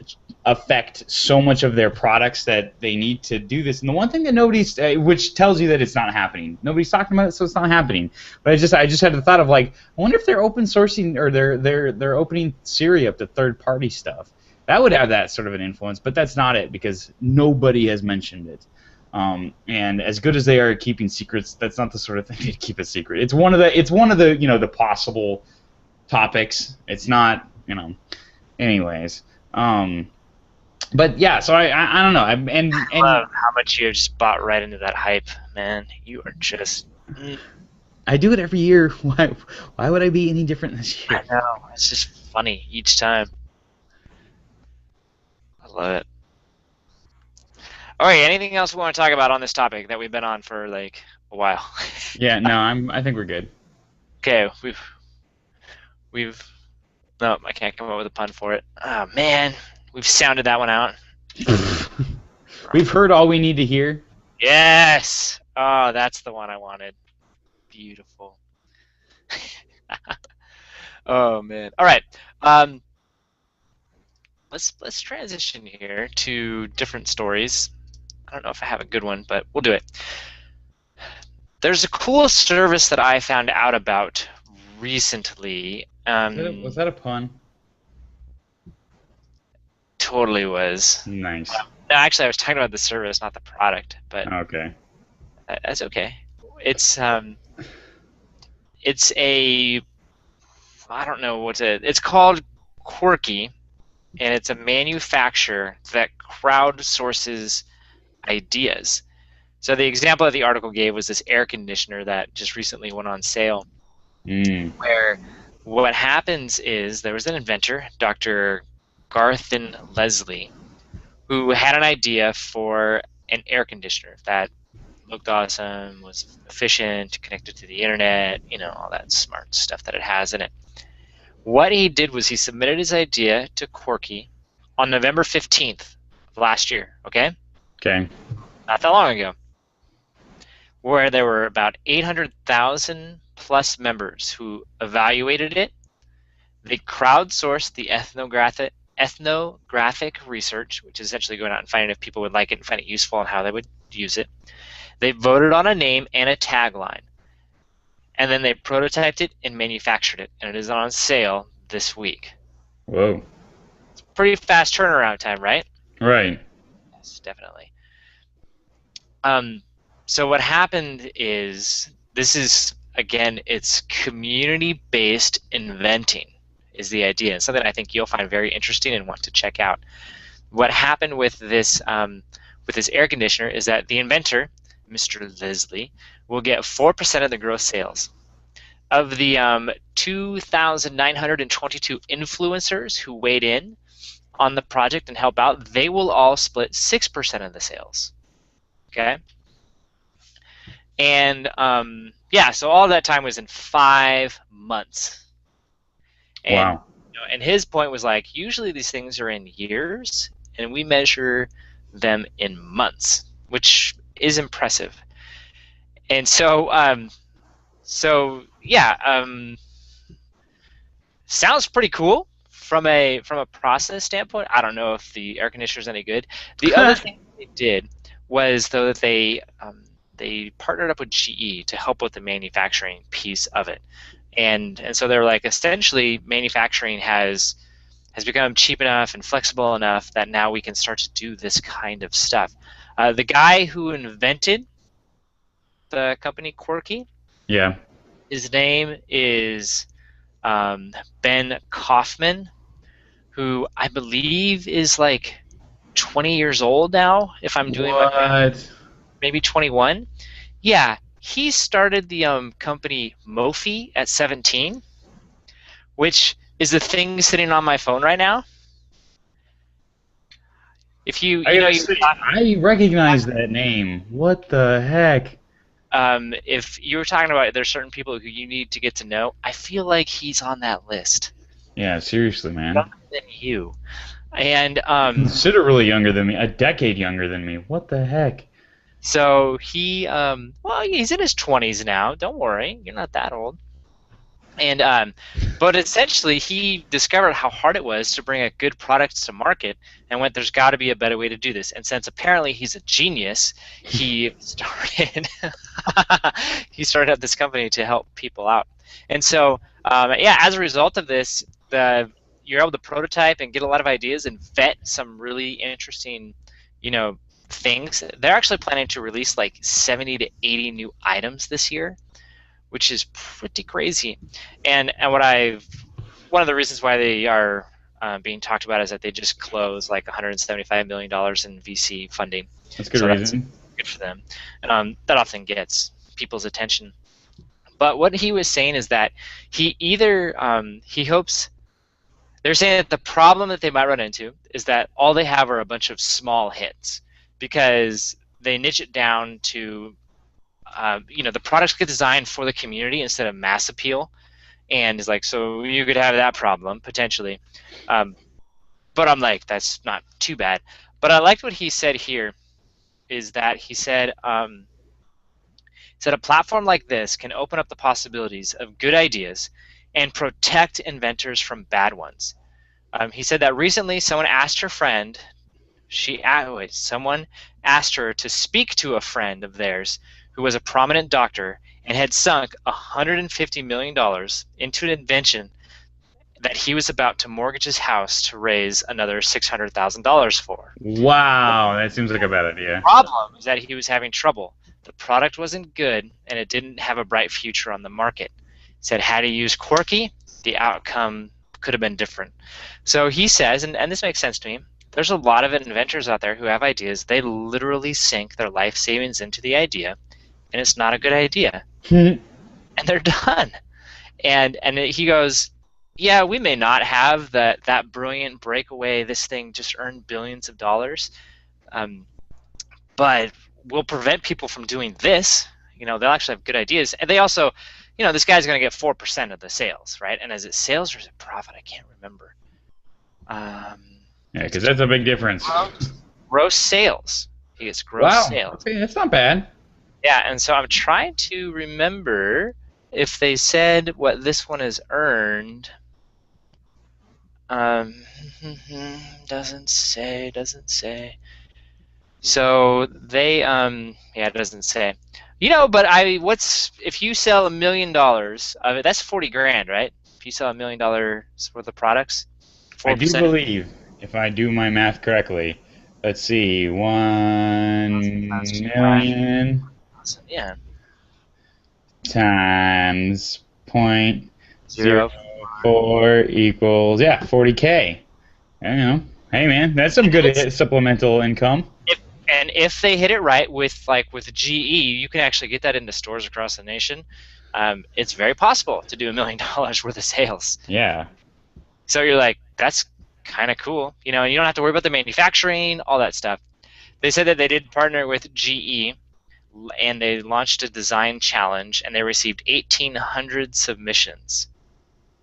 Speaker 2: affect so much of their products that they need to do this? And the one thing that nobody's, which tells you that it's not happening, nobody's talking about it, so it's not happening. But I just had the thought of I wonder if they're open sourcing or they're opening Siri up to third-party stuff. That would have that sort of an influence, but that's not it because nobody has mentioned it. And as good as they are at keeping secrets, that's not the sort of thing to keep a secret. It's one of the the possible topics. It's not anyways. But yeah, so I don't know. And
Speaker 1: I love how much you just bought right into that hype, man. You are just.
Speaker 2: I do it every year. Why would I be any different this year?
Speaker 1: I know. It's just funny each time. I love it. All right. Anything else we want to talk about on this topic that we've been on for a while?
Speaker 2: Yeah. No. I think we're good.
Speaker 1: Okay. We've. No, I can't come up with a pun for it. Oh man, we've sounded that one out.
Speaker 2: We've heard all we need to hear.
Speaker 1: Yes. Oh, that's the one I wanted. Beautiful. Oh man. All right. Let's transition here to different stories. I don't know if I have a good one, but we'll do it. There's a cool service that I found out about recently.
Speaker 2: Was that a pun?
Speaker 1: Totally was.
Speaker 2: Nice.
Speaker 1: No, actually, I was talking about the service, not the product, but
Speaker 2: Okay.
Speaker 1: that's okay. It's a I don't know what it's called Quirky, and it's a manufacturer that crowdsources ideas. So the example that the article gave was this air conditioner that just recently went on sale, where what happens is there was an inventor, Dr. Garthen Leslie, who had an idea for an air conditioner that looked awesome, was efficient, connected to the internet, all that smart stuff that it has in it. What he did was he submitted his idea to Quirky on November 15th of last year, okay?
Speaker 2: Okay.
Speaker 1: Not that long ago, where there were about 800,000 plus members who evaluated it. They crowdsourced the ethnographic research, which is essentially going out and finding if people would like it and find it useful and how they would use it. They voted on a name and a tagline, and then they prototyped it and manufactured it, and it is on sale this week.
Speaker 2: Whoa.
Speaker 1: It's pretty fast turnaround time, right?
Speaker 2: Right.
Speaker 1: Yes, definitely. So what happened is, this is, again, it's community-based inventing is the idea, and something I think you'll find very interesting and want to check out. What happened with this air conditioner is that the inventor, Mr. Leslie, will get 4% of the gross sales. Of the 2,922 influencers who weighed in on the project and help out, they will all split 6% of the sales. Okay? And yeah, so all that time was in 5 months. And,
Speaker 2: wow.
Speaker 1: And his point was usually these things are in years, and we measure them in months, which is impressive. And so, sounds pretty cool from a process standpoint. I don't know if the air conditioner is any good. The other thing they did was, though, that they partnered up with GE to help with the manufacturing piece of it, and so they're essentially manufacturing has become cheap enough and flexible enough that now we can start to do this kind of stuff. The guy who invented the company Quirky,
Speaker 2: yeah,
Speaker 1: his name is Ben Kaufman, who I believe is 20 years old now, if I'm doing maybe 21. Yeah, he started the company Mophie at 17, which is the thing sitting on my phone right now. If you
Speaker 2: I
Speaker 1: you know
Speaker 2: gotta
Speaker 1: you
Speaker 2: say, I recognize that name. What the heck?
Speaker 1: if you were talking about there's certain people who you need to get to know, I feel like he's on that list.
Speaker 2: Yeah, seriously, man.
Speaker 1: Younger than you. And
Speaker 2: Considerably younger than me, a decade younger than me. What the heck?
Speaker 1: so well, he's in his 20s now. Don't worry, you're not that old. And but essentially, he discovered how hard it was to bring a good product to market, and went, "There's got to be a better way to do this." And since apparently he's a genius, he started he started up this company to help people out. And so, yeah, as a result of this, you're able to prototype and get a lot of ideas and vet some really interesting, you know, things. They're actually planning to release like 70 to 80 new items this year, which is pretty crazy. And one of the reasons why they are being talked about is that they just closed like $175 million in VC funding,
Speaker 2: That's good
Speaker 1: so that's
Speaker 2: reason.
Speaker 1: good for them. That often gets people's attention. But what he was saying is that he hopes, they're saying that the problem that they might run into is that all they have are a bunch of small hits, because they niche it down to the products get designed for the community instead of mass appeal, and it's like, so you could have that problem potentially. Um, but I'm like, that's not too bad. But I liked what he said here, is that he said a platform like this can open up the possibilities of good ideas and protect inventors from bad ones. He said that recently someone asked her friend, someone asked her to speak to a friend of theirs who was a prominent doctor and had sunk $150 million into an invention that he was about to mortgage his house to raise another $600,000 for. The
Speaker 2: Wow, that seems like a bad idea.
Speaker 1: problem is that he was having trouble. The product wasn't good and it didn't have a bright future on the market. He said, had he used Quirky, the outcome could have been different. So he says, and this makes sense to me, there's a lot of inventors out there who have ideas. They literally sink their life savings into the idea, and it's not a good idea, and they're done. And he goes, yeah, we may not have that brilliant breakaway. This thing just earned billions of dollars, um, but we'll prevent people from doing this. They'll actually have good ideas, and they also, this guy's going to get 4% of the sales, right? And is it sales or is it profit? I can't remember.
Speaker 2: Yeah, because that's a big difference.
Speaker 1: Gross sales. He gets gross
Speaker 2: Wow,
Speaker 1: sales.
Speaker 2: okay, that's not bad.
Speaker 1: Yeah, and so I'm trying to remember if they said what this one has earned. Um, doesn't say. So they, yeah, it doesn't say. But what's if you sell $1 million of it? That's 40 grand, right? If you sell $1 million worth of products,
Speaker 2: I do
Speaker 1: 4%.
Speaker 2: believe, if I do my math correctly, let's see, 1 million
Speaker 1: Yeah,
Speaker 2: times point zero
Speaker 1: 0.
Speaker 2: four equals, yeah, 40K. I don't know. Hey man, that's some good supplemental income.
Speaker 1: If they hit it right with GE, you can actually get that into stores across the nation. It's very possible to do $1 million worth of sales.
Speaker 2: Yeah.
Speaker 1: So you're like, that's kind of cool, and you don't have to worry about the manufacturing, all that stuff. They said that they did partner with GE, and they launched a design challenge, and they received 1,800 submissions,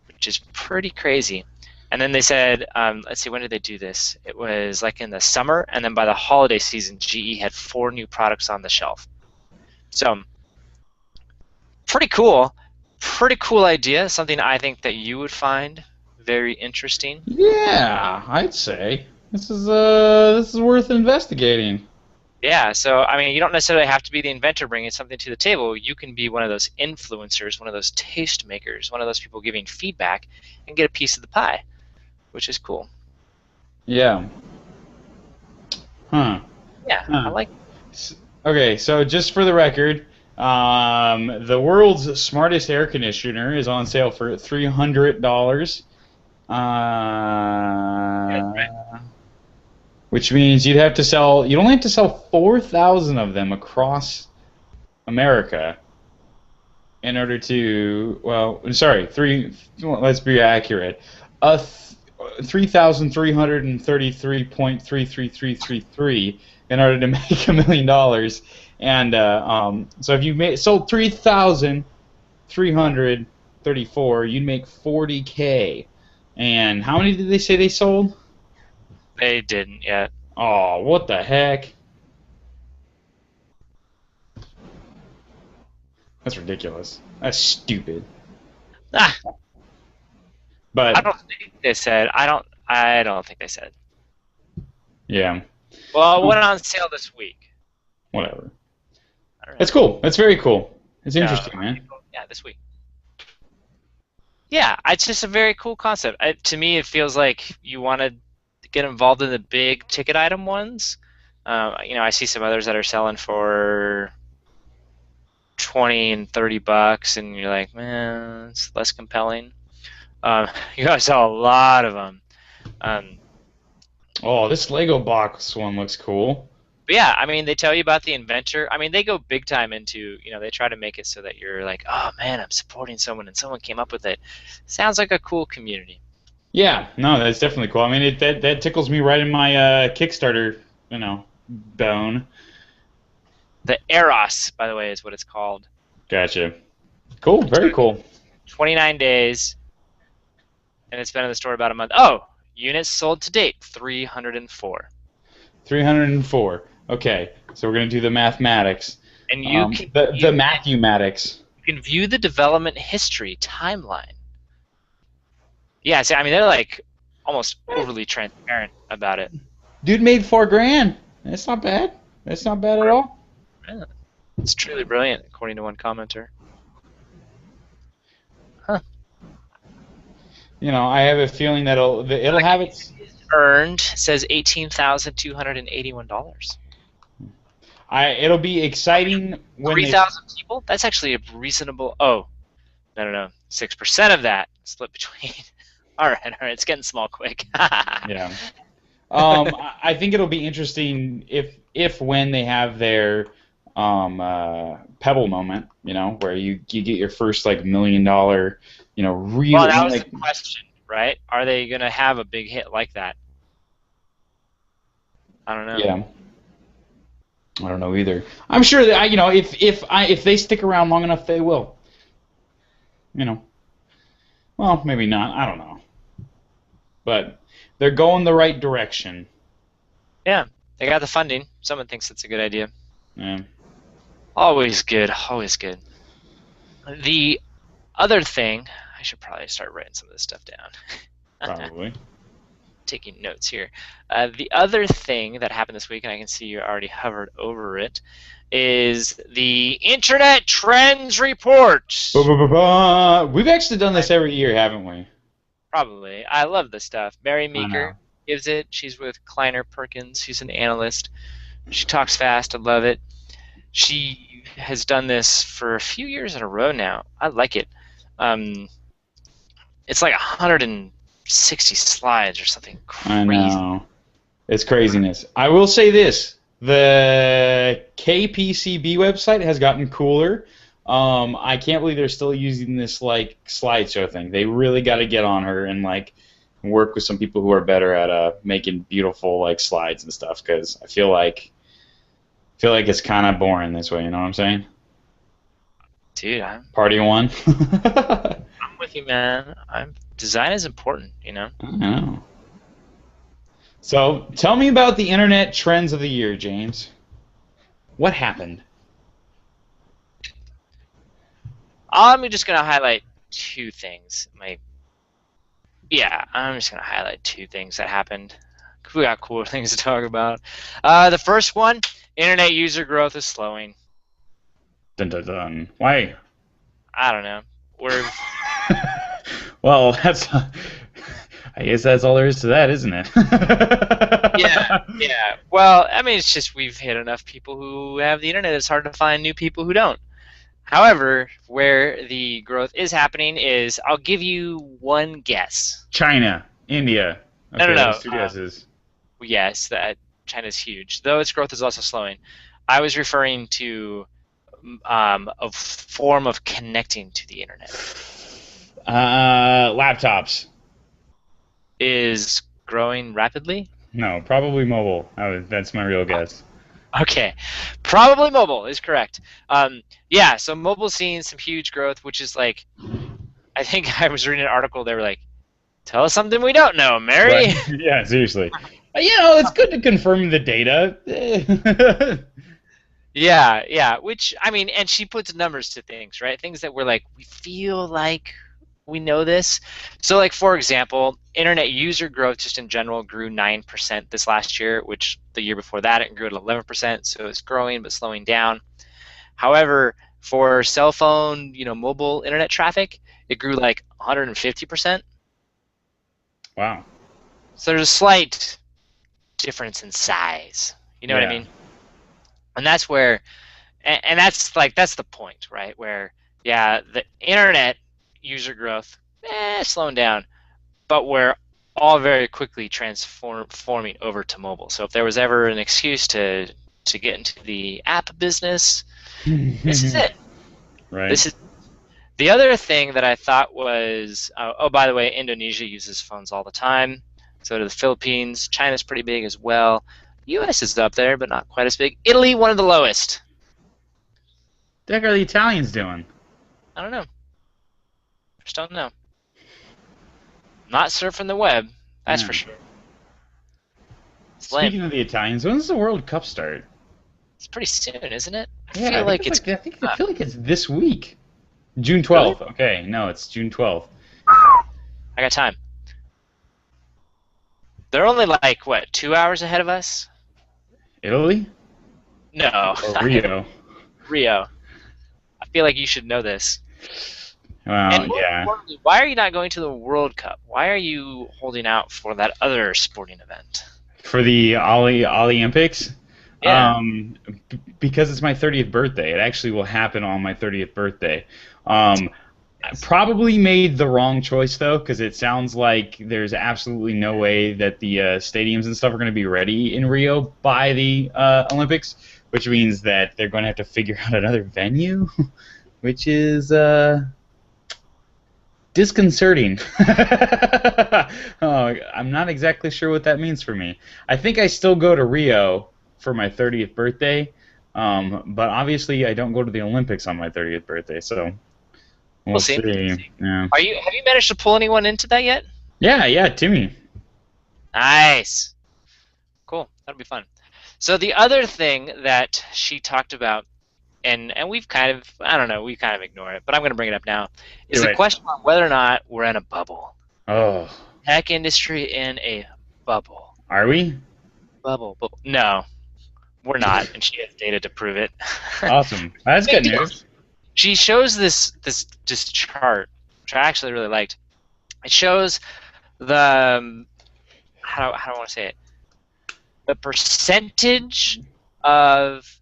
Speaker 1: which is pretty crazy. And then they said, let's see, when did they do this? It was like in the summer, and then by the holiday season, GE had 4 new products on the shelf. So pretty cool. Pretty cool idea. Something I think that you would find very interesting.
Speaker 2: Yeah, I'd say this is worth investigating.
Speaker 1: Yeah, so I mean, you don't necessarily have to be the inventor bringing something to the table. You can be one of those influencers, one of those taste makers, one of those people giving feedback, and get a piece of the pie, which is cool.
Speaker 2: Yeah. Huh.
Speaker 1: Yeah, I
Speaker 2: Huh.
Speaker 1: like.
Speaker 2: Okay, so just for the record, the world's smartest air conditioner is on sale for $300. Uh, which means you'd only have to sell 4,000 of them across America in order to, well, sorry, let's be accurate. 3,333.33333 in order to make $1 million. And so if you sold 3,334, you'd make 40K. And how many did they say they sold?
Speaker 1: They didn't yet.
Speaker 2: Oh, what the heck? That's ridiculous. That's stupid.
Speaker 1: Ah, I
Speaker 2: But
Speaker 1: don't think they said. I don't think they said.
Speaker 2: yeah,
Speaker 1: Well, it went on sale this week.
Speaker 2: whatever.
Speaker 1: I don't know.
Speaker 2: That's cool. That's very cool. It's
Speaker 1: No,
Speaker 2: interesting, man.
Speaker 1: yeah, this week. Yeah, it's just a very cool concept. To me, it feels like you want to get involved in the big ticket item ones. I see some others that are selling for 20 and $30, and you're like, man, it's less compelling. You guys sell a lot of them. Um,
Speaker 2: Oh, this Lego box one looks cool.
Speaker 1: but yeah, I mean, they tell you about the inventor. I mean, they go big time into, they try to make it so that you're like, oh man, I'm supporting someone and someone came up with it. Sounds like a cool community.
Speaker 2: Yeah, no, that's definitely cool. I mean, that tickles me right in my Kickstarter, bone.
Speaker 1: The Eros, by the way, is what it's called.
Speaker 2: Gotcha. Cool.
Speaker 1: It
Speaker 2: Very
Speaker 1: took
Speaker 2: cool.
Speaker 1: 29 days, and it's been in the store about a month. Oh, units sold to date, 304.
Speaker 2: 304. Okay, so we're gonna do the mathematics.
Speaker 1: And you can
Speaker 2: The mathematics.
Speaker 1: you can view the development history timeline. Yeah, see, I mean, they're like almost overly transparent about it.
Speaker 2: Dude made 4 grand. That's not bad. That's not bad at all.
Speaker 1: Yeah, it's truly brilliant, according to one commenter. Huh.
Speaker 2: I have a feeling that it'll have its.
Speaker 1: Earned says $18,281.
Speaker 2: It'll be exciting when
Speaker 1: 3,000 people? That's actually a reasonable. Oh, no. 6% of that split between. All right, it's getting small quick.
Speaker 2: Yeah. I think it'll be interesting if when they have their Pebble moment, where you get your first like $1 million, really.
Speaker 1: Well, that was
Speaker 2: like,
Speaker 1: the question, right? Are they gonna have a big hit like that? I don't know.
Speaker 2: Yeah. I don't know either. I'm sure that if they stick around long enough, they will. Well, maybe not. I don't know. But they're going the right direction.
Speaker 1: Yeah, they got the funding. Someone thinks it's a good idea.
Speaker 2: Yeah.
Speaker 1: Always good. Always good. The other thing, I should probably start writing some of this stuff down.
Speaker 2: Probably.
Speaker 1: Taking notes here. The other thing that happened this week, and I can see you already hovered over it, is the Internet Trends Report.
Speaker 2: We've actually done this every year, haven't we?
Speaker 1: Probably. I love this stuff. Mary Meeker gives it. She's with Kleiner Perkins. She's an analyst. She talks fast. I love it. She has done this for a few years in a row now. I like it. It's like 160 slides or something crazy.
Speaker 2: I know. It's craziness. I will say this. The KPCB website has gotten cooler. I can't believe they're still using this like slideshow thing. They really got to get on her and like work with some people who are better at making beautiful like slides and stuff. Because I feel like it's kind of boring this way. You know what I'm saying?
Speaker 1: Dude,
Speaker 2: Party one.
Speaker 1: I'm with you, man. Design is important,
Speaker 2: I know. So tell me about the internet trends of the year, James. What happened?
Speaker 1: I'm just gonna highlight two things. I'm just gonna highlight two things that happened. We got cooler things to talk about. The first one, internet user growth is slowing.
Speaker 2: Dun dun dun. Why?
Speaker 1: I don't know.
Speaker 2: Well, I guess that's all there is to that, isn't it?
Speaker 1: Yeah. Well, I mean, it's just we've hit enough people who have the internet. It's hard to find new people who don't. However, where the growth is happening is, I'll give you one guess.
Speaker 2: China, India. Okay,
Speaker 1: No.
Speaker 2: Those two guesses.
Speaker 1: Yes, that China's huge, though its growth is also slowing. I was referring to a form of connecting to the internet.
Speaker 2: Laptops.
Speaker 1: is growing rapidly.
Speaker 2: No, probably mobile. That's my real guess.
Speaker 1: Okay, probably mobile is correct. Yeah, so mobile's seeing some huge growth, which is like, I think I was reading an article. They were like, "Tell us something we don't know,
Speaker 2: Right?
Speaker 1: Mary."
Speaker 2: Yeah, seriously. It's good to confirm the data.
Speaker 1: Yeah, yeah. Which I mean, and she puts numbers to things, right? Things that we're like, we feel like we know this. So, like for example, internet user growth just in general grew 9% this last year, which the year before that it grew at 11%. So it's growing but slowing down. However, for cell phone, mobile internet traffic, it grew like 150%.
Speaker 2: Wow.
Speaker 1: So there's a slight difference in size. You know what I
Speaker 2: Yeah.
Speaker 1: mean? And that's where, and that's the point, right? Where, yeah, the internet user growth, slowing down, but we're all very quickly transforming over to mobile. So if there was ever an excuse to get into the app business, this is it.
Speaker 2: Right.
Speaker 1: This is the other thing that I thought was, oh, by the way, Indonesia uses phones all the time. So do the Philippines. China's pretty big as well. U.S. is up there, but not quite as big. Italy, one of the lowest.
Speaker 2: The heck are the Italians doing?
Speaker 1: I don't know. Just don't know. Not surfing the web, that's
Speaker 2: Yeah.
Speaker 1: for sure. It's lame.
Speaker 2: Speaking of the Italians, when does the World Cup start?
Speaker 1: It's pretty soon, isn't it? I
Speaker 2: Yeah,
Speaker 1: feel
Speaker 2: I think
Speaker 1: like
Speaker 2: it's
Speaker 1: it's
Speaker 2: like I feel like it's this week. June
Speaker 1: really.
Speaker 2: 12th. Okay, no, it's June 12th.
Speaker 1: I got time. They're only like what, 2 hours ahead of us?
Speaker 2: Italy
Speaker 1: No,
Speaker 2: or Rio?
Speaker 1: Rio. I feel like you should know this. And
Speaker 2: Well,
Speaker 1: more
Speaker 2: yeah.
Speaker 1: importantly, why are you not going to the World Cup? Why are you holding out for that other sporting event?
Speaker 2: For the Olympics,
Speaker 1: Yeah.
Speaker 2: because it's my 30th birthday. It actually will happen on my 30th birthday. Um, I
Speaker 1: Yes.
Speaker 2: probably made the wrong choice though, because it sounds like there's absolutely no way that the stadiums and stuff are going to be ready in Rio by the Olympics, which means that they're going to have to figure out another venue, which is disconcerting. I'm not exactly sure what that means for me. I think I still go to Rio for my 30th birthday, but obviously I don't go to the Olympics on my 30th birthday, so
Speaker 1: We'll
Speaker 2: we'll
Speaker 1: see.
Speaker 2: see. Yeah,
Speaker 1: Have you managed to pull anyone into that yet?
Speaker 2: yeah, Timmy.
Speaker 1: Nice. Cool. That'll be fun. So the other thing that she talked about, and we've kind of, I don't know, we kind of ignore it, but I'm going to bring it up now, is
Speaker 2: Do
Speaker 1: the
Speaker 2: it.
Speaker 1: question on whether or not we're in a bubble.
Speaker 2: Oh,
Speaker 1: Tech industry in a bubble.
Speaker 2: are we?
Speaker 1: Bubble. No, we're not, and she has data to prove it.
Speaker 2: Awesome. That's
Speaker 1: Big
Speaker 2: good
Speaker 1: deal.
Speaker 2: news.
Speaker 1: She shows this chart, which I actually really liked. It shows the how do I want to say it? The percentage of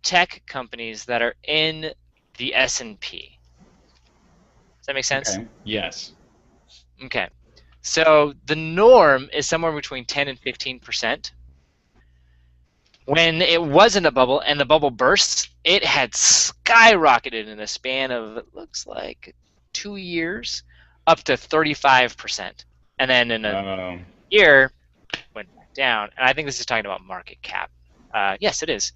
Speaker 1: tech companies that are in the S&P. Does that make sense?
Speaker 2: Okay. Yes.
Speaker 1: Okay. So the norm is somewhere between 10 and 15%. When it wasn't a bubble and the bubble bursts, it had skyrocketed in a span of, it looks like, 2 years, up to 35%. And then in a
Speaker 2: Um.
Speaker 1: year, went back down. And I think this is talking about market cap. Yes, it is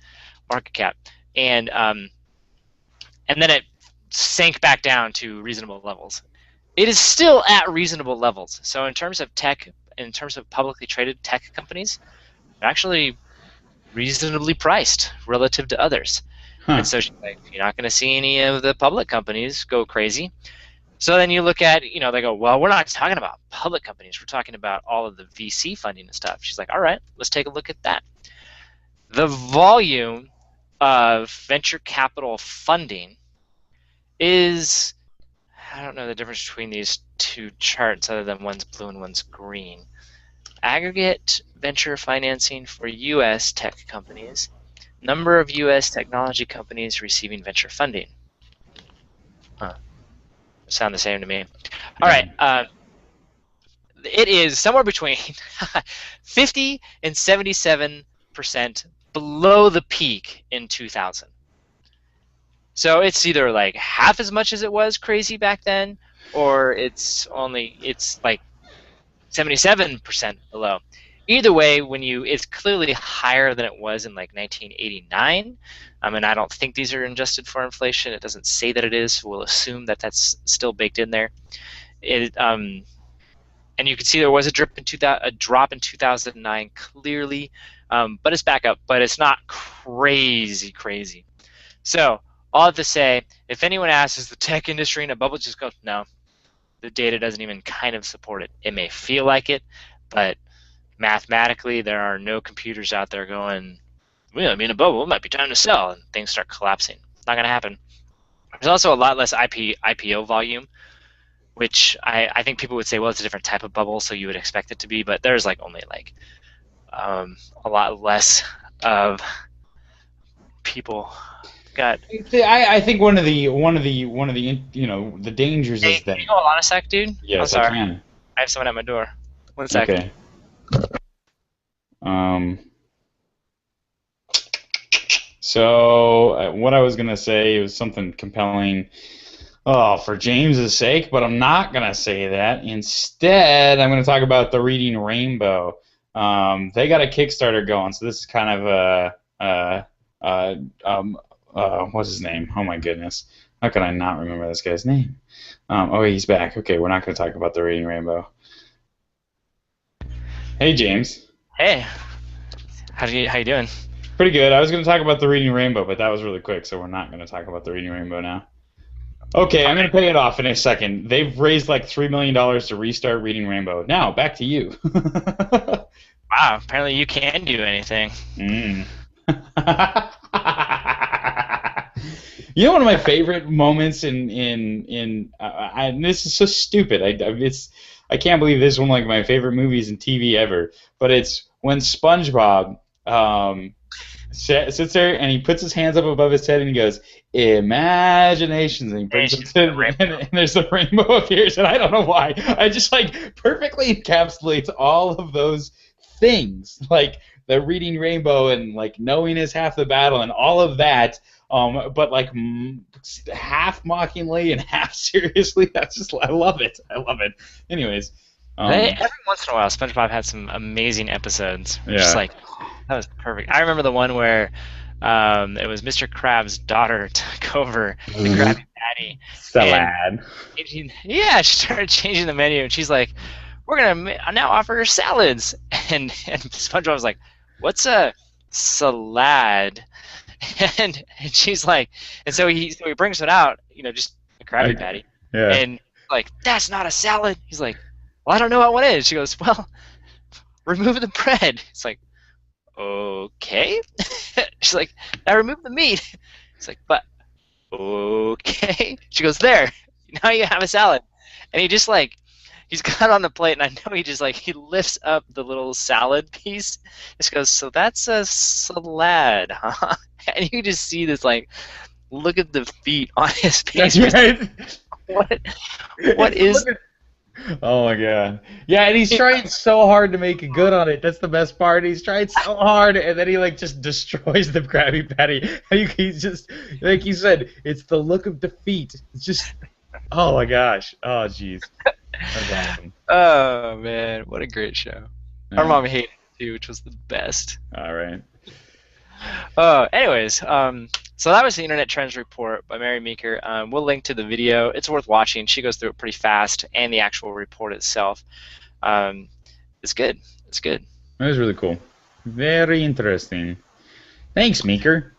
Speaker 1: market cap. And then it sank back down to reasonable levels. It is still at reasonable levels. So in terms of tech, in terms of publicly traded tech companies, they're actually reasonably priced relative to others. And
Speaker 2: Huh.
Speaker 1: so she's like, you're not going to see any of the public companies go crazy. So then you look at, they go, well, we're not talking about public companies. We're talking about all of the VC funding and stuff. She's like, all right, let's take a look at that. The volume of venture capital funding is, I don't know the difference between these two charts other than one's blue and one's green. Aggregate venture financing for U.S. tech companies. Number of U.S. technology companies receiving venture funding. Huh. Sound the same to me. All
Speaker 2: Yeah.
Speaker 1: right. It is somewhere between 50 and 77% below the peak in 2000. So it's either like half as much as it was crazy back then, or it's like 77% below. Either way, it's clearly higher than it was in like 1989. And I don't think these are adjusted for inflation. It doesn't say that it is, so we'll assume that that's still baked in there. And you can see there was a drop in 2009 clearly, but it's back up. But it's not crazy, crazy. So all I have to say, if anyone asks, is the tech industry in a bubble? Just go, no. The data doesn't even kind of support it. It may feel like it, but mathematically, there are no computers out there going, we might be in a bubble. It might be time to sell, and things start collapsing. Not going to happen. There's also a lot less IPO volume, which I think people would say, well, it's a different type of bubble, so you would expect it to be, but there's like only like a lot less of people got.
Speaker 2: I think the dangers
Speaker 1: Hey,
Speaker 2: is
Speaker 1: can
Speaker 2: that.
Speaker 1: you hold on a sec, dude? I'm
Speaker 2: Yes, I
Speaker 1: sorry.
Speaker 2: can.
Speaker 1: I have someone at my door. One sec.
Speaker 2: Okay. Um. So what I was gonna say was something compelling. Oh, for James's sake, but I'm not gonna say that. Instead, I'm gonna talk about the Reading Rainbow. They got a Kickstarter going, so this is kind of what's his name? Oh my goodness, how can I not remember this guy's name? Oh, he's back. Okay, we're not gonna talk about the Reading Rainbow. Hey, James.
Speaker 1: Hey, how you doing?
Speaker 2: Pretty good. I was gonna talk about the Reading Rainbow, but that was really quick, so we're not gonna talk about the Reading Rainbow now. Okay, I'm gonna pay it off in a second. They've raised like $3 million to restart Reading Rainbow. Now back to you.
Speaker 1: Wow, apparently you can do anything.
Speaker 2: Mm. You know, one of my favorite moments and this is so stupid. I can't believe this is one of like my favorite movies in TV ever. But it's when SpongeBob sits there and he puts his hands up above his head and he goes, imaginations, and he brings them to and there's the rainbow appears, and I don't know why. I just like perfectly encapsulates all of those things, like the Reading Rainbow and like knowing is half the battle and all of that. But like half mockingly and half seriously. I love it. I love it. Anyways,
Speaker 1: Every once in a while, SpongeBob had some amazing episodes.
Speaker 2: Yeah.
Speaker 1: Just like that was perfect. I remember the one where it was Mr. Krabs' daughter took over the Krabby Patty.
Speaker 2: Salad.
Speaker 1: Yeah, she started changing the menu, and she's like, "We're gonna now offer salads." And SpongeBob was like, "What's a salad?" And she's like, and so he brings it out, just a Krabby Patty,
Speaker 2: Yeah.
Speaker 1: and like, that's not a salad. He's like, well, I don't know what one is. She goes, well, remove the bread. It's like, okay. She's like, now remove the meat. It's like, but okay. She goes, there. Now you have a salad. And he just like, he's got on the plate, and I know he lifts up the little salad piece. Just goes, so that's a salad, huh? And you just see this like look at the feet on his face.
Speaker 2: That's right.
Speaker 1: What is?
Speaker 2: Oh my god. Yeah, and he's trying so hard to make it good on it. That's the best part. He's trying so hard, and then he like just destroys the Krabby Patty. He's just like you said, it's the look of defeat. It's just, oh my gosh. Oh jeez. That's awesome.
Speaker 1: Oh man, what a great show.
Speaker 2: Yeah.
Speaker 1: Our mom hated it too, which was the best.
Speaker 2: All right.
Speaker 1: Anyways, so that was the Internet Trends Report by Mary Meeker. We'll link to the video. It's worth watching. She goes through it pretty fast, and the actual report itself. It's good. It's good.
Speaker 2: That was really cool. Very interesting. Thanks, Meeker.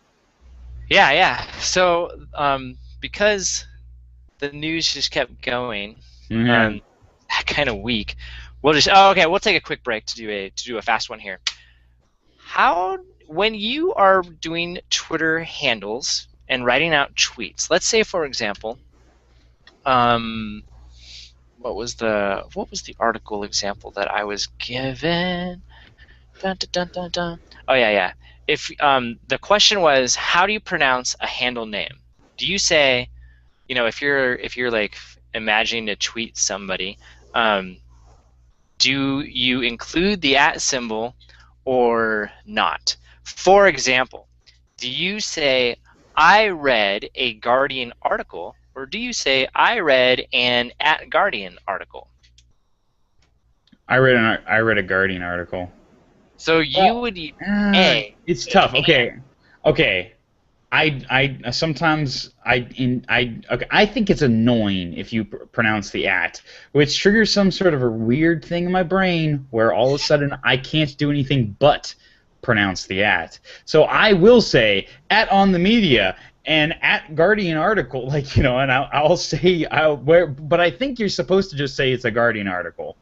Speaker 1: Yeah. So, because the news just kept going, kind of weak, we'll take a quick break to do a fast one here. When you are doing Twitter handles and writing out tweets, let's say for example, what was the article example that I was given? Dun, dun, dun, dun, dun. Oh yeah. If the question was, how do you pronounce a handle name? Do you say, if you're like imagining to tweet somebody, do you include the @ symbol or not? For example, do you say, I read a Guardian article, or do you say, I read an @Guardian article?
Speaker 2: I read a Guardian article.
Speaker 1: So you
Speaker 2: Well,
Speaker 1: would A,
Speaker 2: it's
Speaker 1: an
Speaker 2: tough. Okay, okay. I sometimes okay, I think it's annoying if you pronounce the at, which triggers some sort of a weird thing in my brain where all of a sudden I can't do anything but pronounce the at. So I will say at on the media and at Guardian article, like and I'll say but I think you're supposed to just say it's a Guardian article.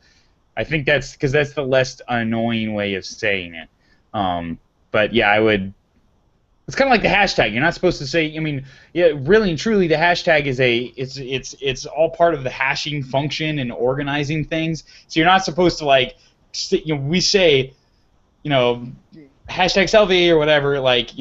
Speaker 2: I think that's because that's the less annoying way of saying it. But yeah, I would. It's kind of like the hashtag. You're not supposed to say. I mean, yeah, really and truly, the hashtag is it's all part of the hashing function and organizing things. So you're not supposed to like, we say, you know, hashtag selfie or whatever, like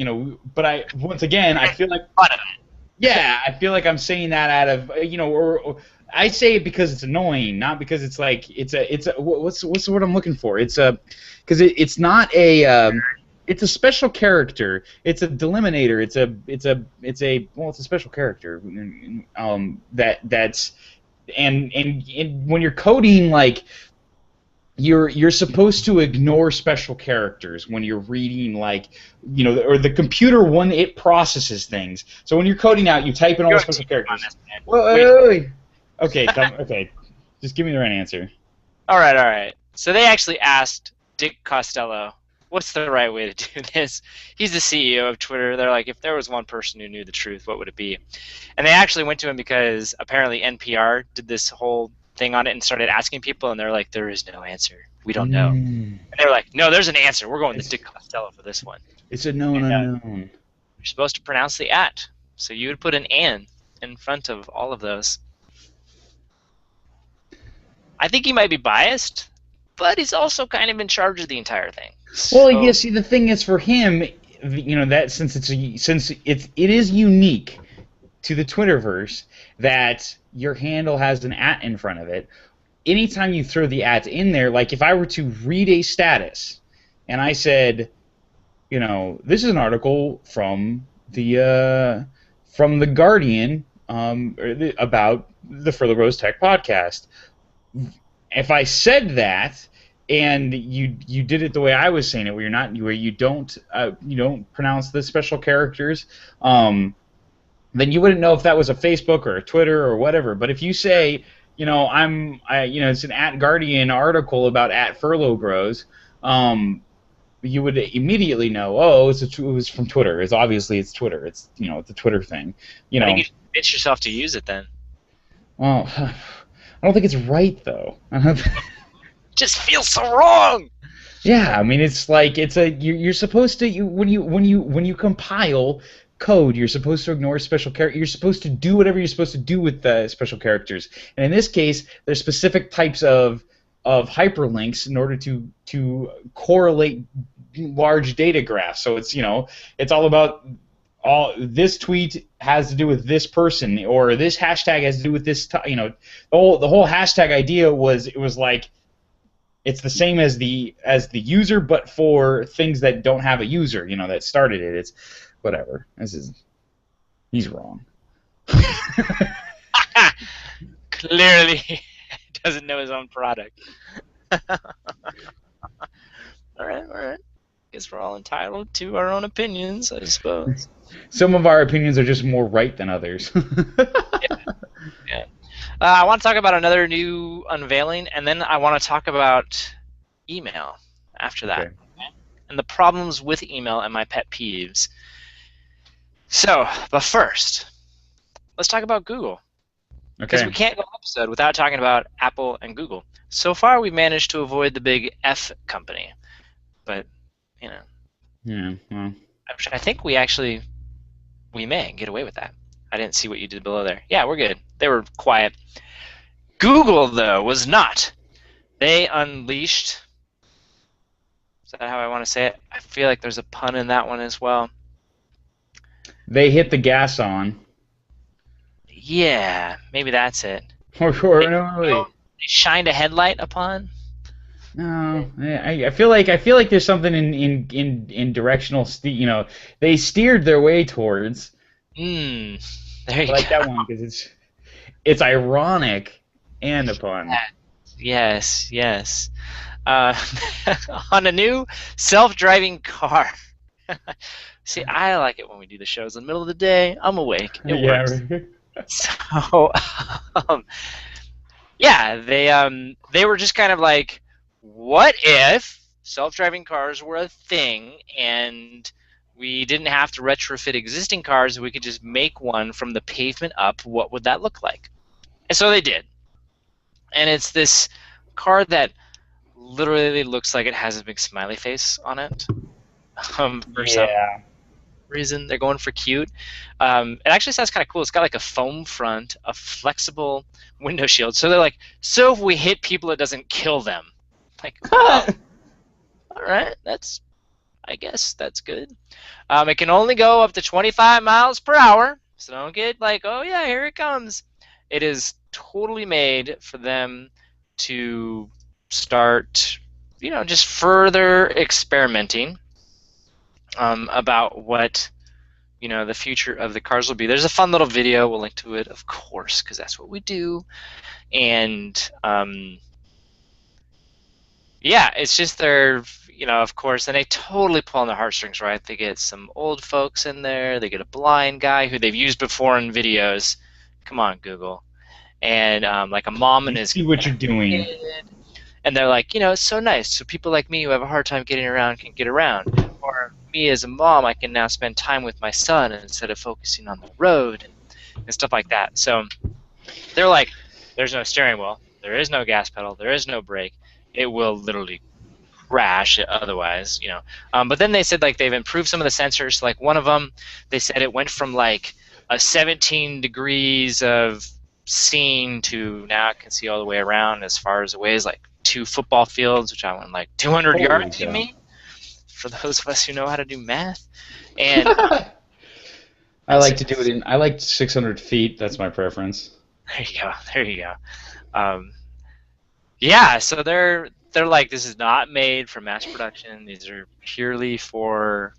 Speaker 2: But once again, I feel like
Speaker 1: fun of it.
Speaker 2: yeah, I feel like I'm saying that out of or I say it because it's annoying, not because it's like it's a what's the word I'm looking for? It's a because it's not a it's a special character. It's a delimitator. It's a special character. That's and when you're coding like you're supposed to ignore special characters when you're reading like or the computer when it processes things. So when you're coding out, you type in all the
Speaker 1: You're
Speaker 2: special
Speaker 1: deep on
Speaker 2: characters.
Speaker 1: this, man.
Speaker 2: Whoa,
Speaker 1: Wait.
Speaker 2: wait. Okay, okay. Just give me the right answer.
Speaker 1: All right, all right. So they actually asked Dick Costello, what's the right way to do this? He's the CEO of Twitter. They're like, if there was one person who knew the truth, what would it be? And they actually went to him because apparently NPR did this whole thing on it and started asking people, and they're like, there is no answer. We don't know. And they're like, no, there's an answer. We're going to Dick Costello for this one.
Speaker 2: It's a known unknown.
Speaker 1: You're supposed to pronounce the at. So you would put an "an" in front of all of those. I think he might be biased, but he's also kind of in charge of the entire thing.
Speaker 2: Well, yeah. See, the thing is, for him, that since it is unique to the Twitterverse that your handle has an at in front of it. Anytime you throw the at in there, like if I were to read a status, and I said, this is an article from the Guardian about the Furlo Bros Tech podcast. If I said that and you did it the way I was saying it, where you don't pronounce the special characters, then you wouldn't know if that was a Facebook or a Twitter or whatever. But if you say, it's an at Guardian article about at Furlo Bros, you would immediately know, oh, it was from Twitter. It's Twitter. It's it's a Twitter thing.
Speaker 1: I think you should convince yourself to use it then.
Speaker 2: Well, I don't think it's right though.
Speaker 1: Just feels so wrong.
Speaker 2: Yeah, I mean it's like you're supposed to when you compile code, you're supposed to ignore special characters. You're supposed to do whatever you're supposed to do with the special characters. And in this case, there's specific types of hyperlinks in order to correlate large data graphs. So it's all about this tweet has to do with this person, or this hashtag has to do with this. The whole hashtag idea was like it's the same as the user, but for things that don't have a user. That started it. It's whatever. He's wrong.
Speaker 1: Clearly, doesn't know his own product. All right. Guess we're all entitled to our own opinions, I suppose.
Speaker 2: Some of our opinions are just more right than others.
Speaker 1: Yeah. I want to talk about another new unveiling, and then I want to talk about email after that.
Speaker 2: Okay.
Speaker 1: And the problems with email and my pet peeves. So, but first, let's talk about Google. Because we can't go an episode without talking about Apple and Google. So far, we've managed to avoid the big F company. But,
Speaker 2: Yeah, well.
Speaker 1: I think we may get away with that. I didn't see what you did below there. Yeah, we're good. They were quiet. Google, though, was not. They unleashed. Is that how I want to say it? I feel like there's a pun in that one as well.
Speaker 2: They hit the gas on.
Speaker 1: Yeah, maybe that's it.
Speaker 2: They
Speaker 1: shined a headlight upon.
Speaker 2: No, I feel like there's something in directional. They steered their way towards.
Speaker 1: There you
Speaker 2: I like
Speaker 1: go.
Speaker 2: that one because it's ironic and a pun.
Speaker 1: Yes, yes. Uh, on a new self-driving car. See, I like it when we do the shows in the middle of the day. I'm awake. It
Speaker 2: Yeah,
Speaker 1: works.
Speaker 2: right.
Speaker 1: So, um, yeah, they were just kind of like, what if self-driving cars were a thing and we didn't have to retrofit existing cars, we could just make one from the pavement up, what would that look like? And so they did. And it's this car that literally looks like it has a big smiley face on it. For some
Speaker 2: Yeah.
Speaker 1: reason, they're going for cute. It actually sounds kind of cool. It's got like a foam front, a flexible window shield. So they're like, so if we hit people, it doesn't kill them. Like, oh, all right, I guess that's good. It can only go up to 25 miles per hour. So don't get like, oh yeah, here it comes. It is totally made for them to start, just further experimenting about what the future of the cars will be. There's a fun little video. We'll link to it, of course, because that's what we do. And yeah, it's just they're, of course, and they totally pull on the heartstrings, right? They get some old folks in there. They get a blind guy who they've used before in videos. Come on, Google. And like a mom
Speaker 2: We
Speaker 1: and his
Speaker 2: see what you're doing.
Speaker 1: kid. And they're like, it's so nice. So people like me who have a hard time getting around can get around. Or me as a mom, I can now spend time with my son instead of focusing on the road and stuff like that. So they're like, there's no steering wheel, there is no gas pedal, there is no brake. It will literally crash otherwise, But then they said like they've improved some of the sensors. Like one of them, they said it went from like a 17 degrees of seeing to now it can see all the way around as far as away as like 2 football fields, which I went like 200
Speaker 2: Holy
Speaker 1: yards. You
Speaker 2: cow.
Speaker 1: mean? For those of us who know how to do math, and
Speaker 2: I
Speaker 1: so,
Speaker 2: like to do it in. I like 600 feet. That's my preference.
Speaker 1: there you go. There you go. Um, yeah, so they're like this is not made for mass production. These are purely for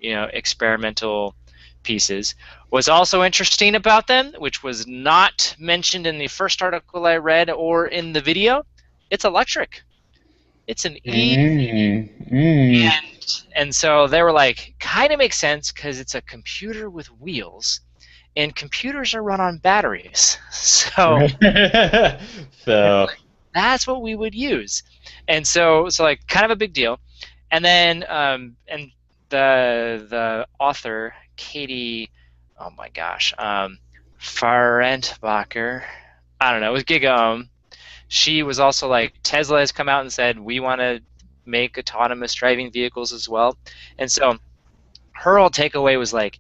Speaker 1: experimental pieces. What's also interesting about them, which was not mentioned in the first article I read or in the video, it's electric. It's an EV.
Speaker 2: Mm, mm.
Speaker 1: And so they were like, kind of makes sense because it's a computer with wheels, and computers are run on batteries. So
Speaker 2: Right. So,
Speaker 1: that's what we would use. And so like kind of a big deal. And then and the author Katie, oh my gosh, Farentbacher, I don't know, it was Giga. She was also like, Tesla has come out and said we want to make autonomous driving vehicles as well. And so her whole takeaway was like,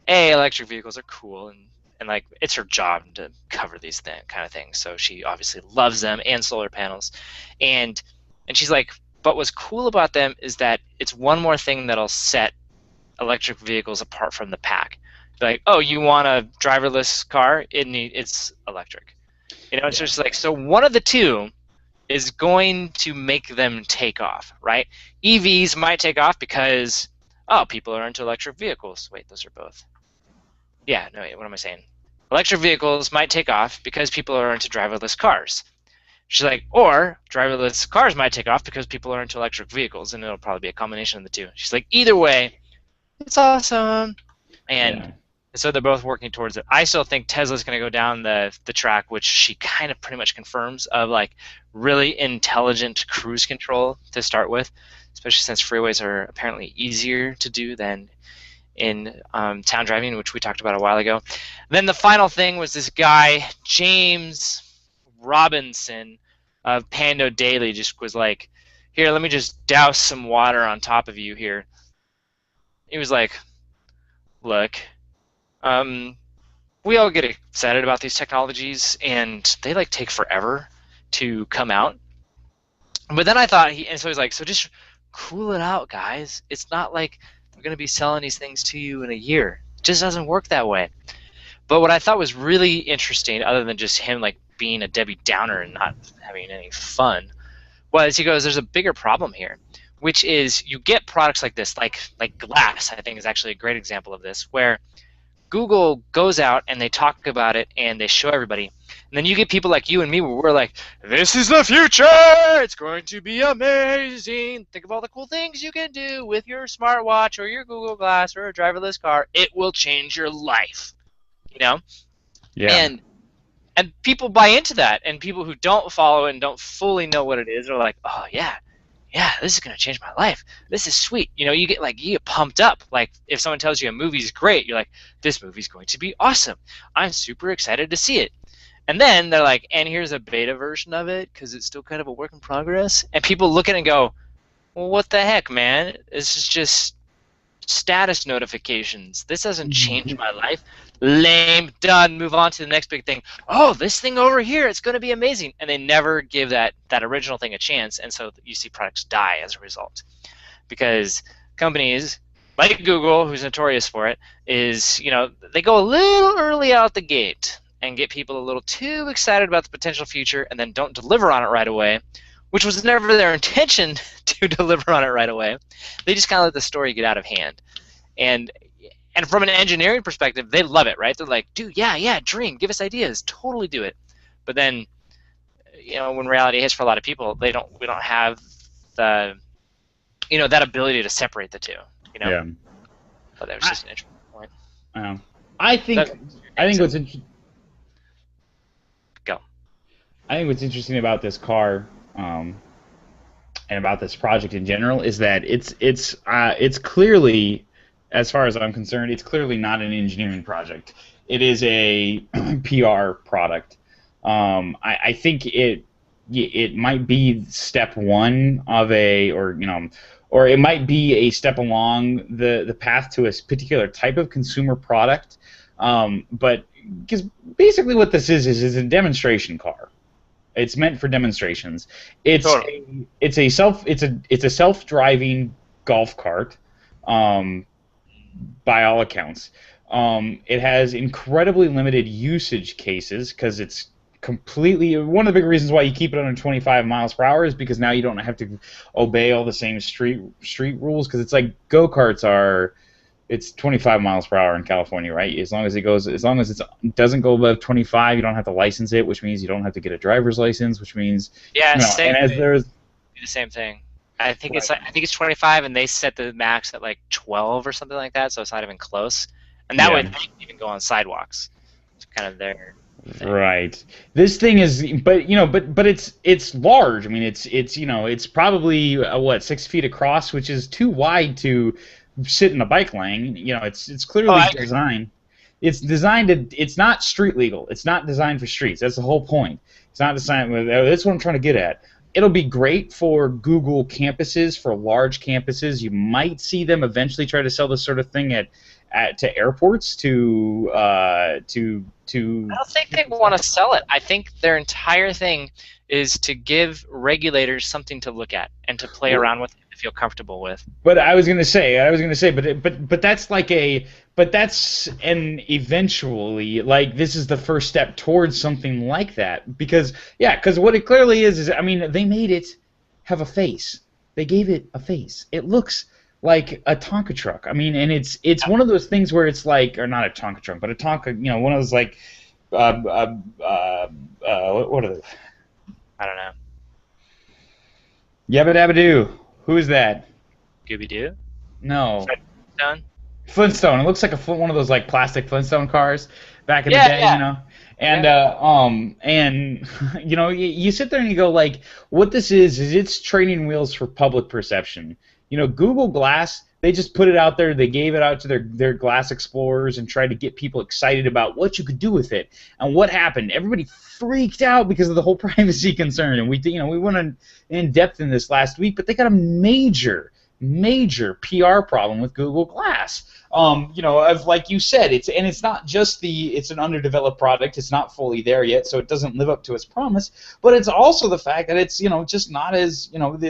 Speaker 1: electric vehicles are cool, and like it's her job to cover these kind of things. So she obviously loves them and solar panels, and she's like, but what's cool about them is that it's one more thing that'll set electric vehicles apart from the pack. Like, oh, you want a driverless car? It's electric. It's
Speaker 2: yeah.
Speaker 1: just like, so one of the two is going to make them take off, right? EVs might take off because, oh, people are into electric vehicles. Wait, those are both. Yeah, no, wait, what am I saying? Electric vehicles might take off because people are into driverless cars. She's like, or driverless cars might take off because people are into electric vehicles, and it'll probably be a combination of the two. She's like, either way, it's awesome. And
Speaker 2: Yeah.
Speaker 1: so they're both working towards it. I still think Tesla's going to go down the track, which she kind of pretty much confirms, of like really intelligent cruise control to start with, especially since freeways are apparently easier to do than in town driving, which we talked about a while ago. Then the final thing was this guy, James Robinson of Pando Daily, just was like, here, let me just douse some water on top of you here. He was like, look, um, we all get excited about these technologies, and they like take forever to come out. But then I thought, and so he's like, so just cool it out, guys. It's not like we're going to be selling these things to you in a year. It just doesn't work that way. But what I thought was really interesting, other than just him like being a Debbie Downer and not having any fun, was he goes, there's a bigger problem here, which is you get products like this, like glass, I think is actually a great example of this, where Google goes out and they talk about it and they show everybody. And then you get people like you and me where we're like, this is the future! It's going to be amazing! Think of all the cool things you can do with your smartwatch or your Google Glass or a driverless car. It will change your life. You know?
Speaker 2: Yeah.
Speaker 1: And people buy into that, and people who don't follow it and don't fully know what it is are like, oh yeah, this is gonna change my life. This is sweet. You get pumped up. Like if someone tells you a movie's great, you're like, this movie's going to be awesome. I'm super excited to see it. And then they're like, and here's a beta version of it because it's still kind of a work in progress. And people look at it and go, well, what the heck, man? This is just status notifications. This doesn't change my life. Lame, done, move on to the next big thing. Oh, this thing over here, it's going to be amazing. And they never give that original thing a chance, and so you see products die as a result. Because companies like Google, who's notorious for it, they go a little early out the gate and get people a little too excited about the potential future and then don't deliver on it right away, which was never their intention to deliver on it right away. They just kind of let the story get out of hand. And from an engineering perspective, they love it, right? They're like, dude, yeah, dream, give us ideas, totally do it. But then, when reality hits for a lot of people, we don't have the, that ability to separate the two,
Speaker 2: Yeah.
Speaker 1: But that was just an interesting point.
Speaker 2: I think what's interesting.
Speaker 1: Go.
Speaker 2: I think what's interesting about this car, and about this project in general, is that it's clearly, as far as I'm concerned, it's clearly not an engineering project. It is a PR product. I think it might be step one of or it might be a step along the path to a particular type of consumer product. But because basically what this is a demonstration car. It's meant for demonstrations. It's a self-driving golf cart. By all accounts. It has incredibly limited usage cases because it's completely one of the big reasons why you keep it under 25 miles per hour is because now you don't have to obey all the same street rules, because it's like go-karts are. It's 25 miles per hour in California, right? As long as it doesn't go above 25, you don't have to license it, which means you don't have to get a driver's license, which means
Speaker 1: same
Speaker 2: and as
Speaker 1: thing.
Speaker 2: there's
Speaker 1: The same thing. I think it's 25, and they set the max at like 12 or something like that, so it's not even close. And that way they can even go on sidewalks. It's kind of their thing.
Speaker 2: Right. This thing is, but it's large. I mean, it's probably 6 feet across, which is too wide to sit in a bike lane. It's clearly designed. It's designed to. It's not street legal. It's not designed for streets. That's the whole point. It's not designed. That's what I'm trying to get at. It'll be great for Google campuses, for large campuses. You might see them eventually try to sell this sort of thing to airports I don't
Speaker 1: think they want to sell it. I think their entire thing is to give regulators something to look at and to play around with and to feel comfortable with.
Speaker 2: But I was gonna say, but that's an eventually, like, this is the first step towards something like that, because what it clearly is I mean, they made it have a face. They gave it a face. It looks like a Tonka truck. I mean, and it's one of those things where it's like, or not a Tonka truck, but a Tonka, one of those like, what are they?
Speaker 1: I don't know.
Speaker 2: Yabba dabba doo. Who is that?
Speaker 1: Scooby Doo?
Speaker 2: No.
Speaker 1: Flintstone?
Speaker 2: Flintstone. It looks like one of those like plastic Flintstone cars back in the day, And you sit there and you go like, what this is it's training wheels for public perception. Google Glass, they just put it out there. They gave it out to their Glass Explorers and tried to get people excited about what you could do with it. And what happened? Everybody freaked out because of the whole privacy concern. And we went in depth in this last week, but they got a major PR problem with Google Glass. Like you said, it's not just it's an underdeveloped product. It's not fully there yet, so it doesn't live up to its promise. But it's also the fact that it's just not as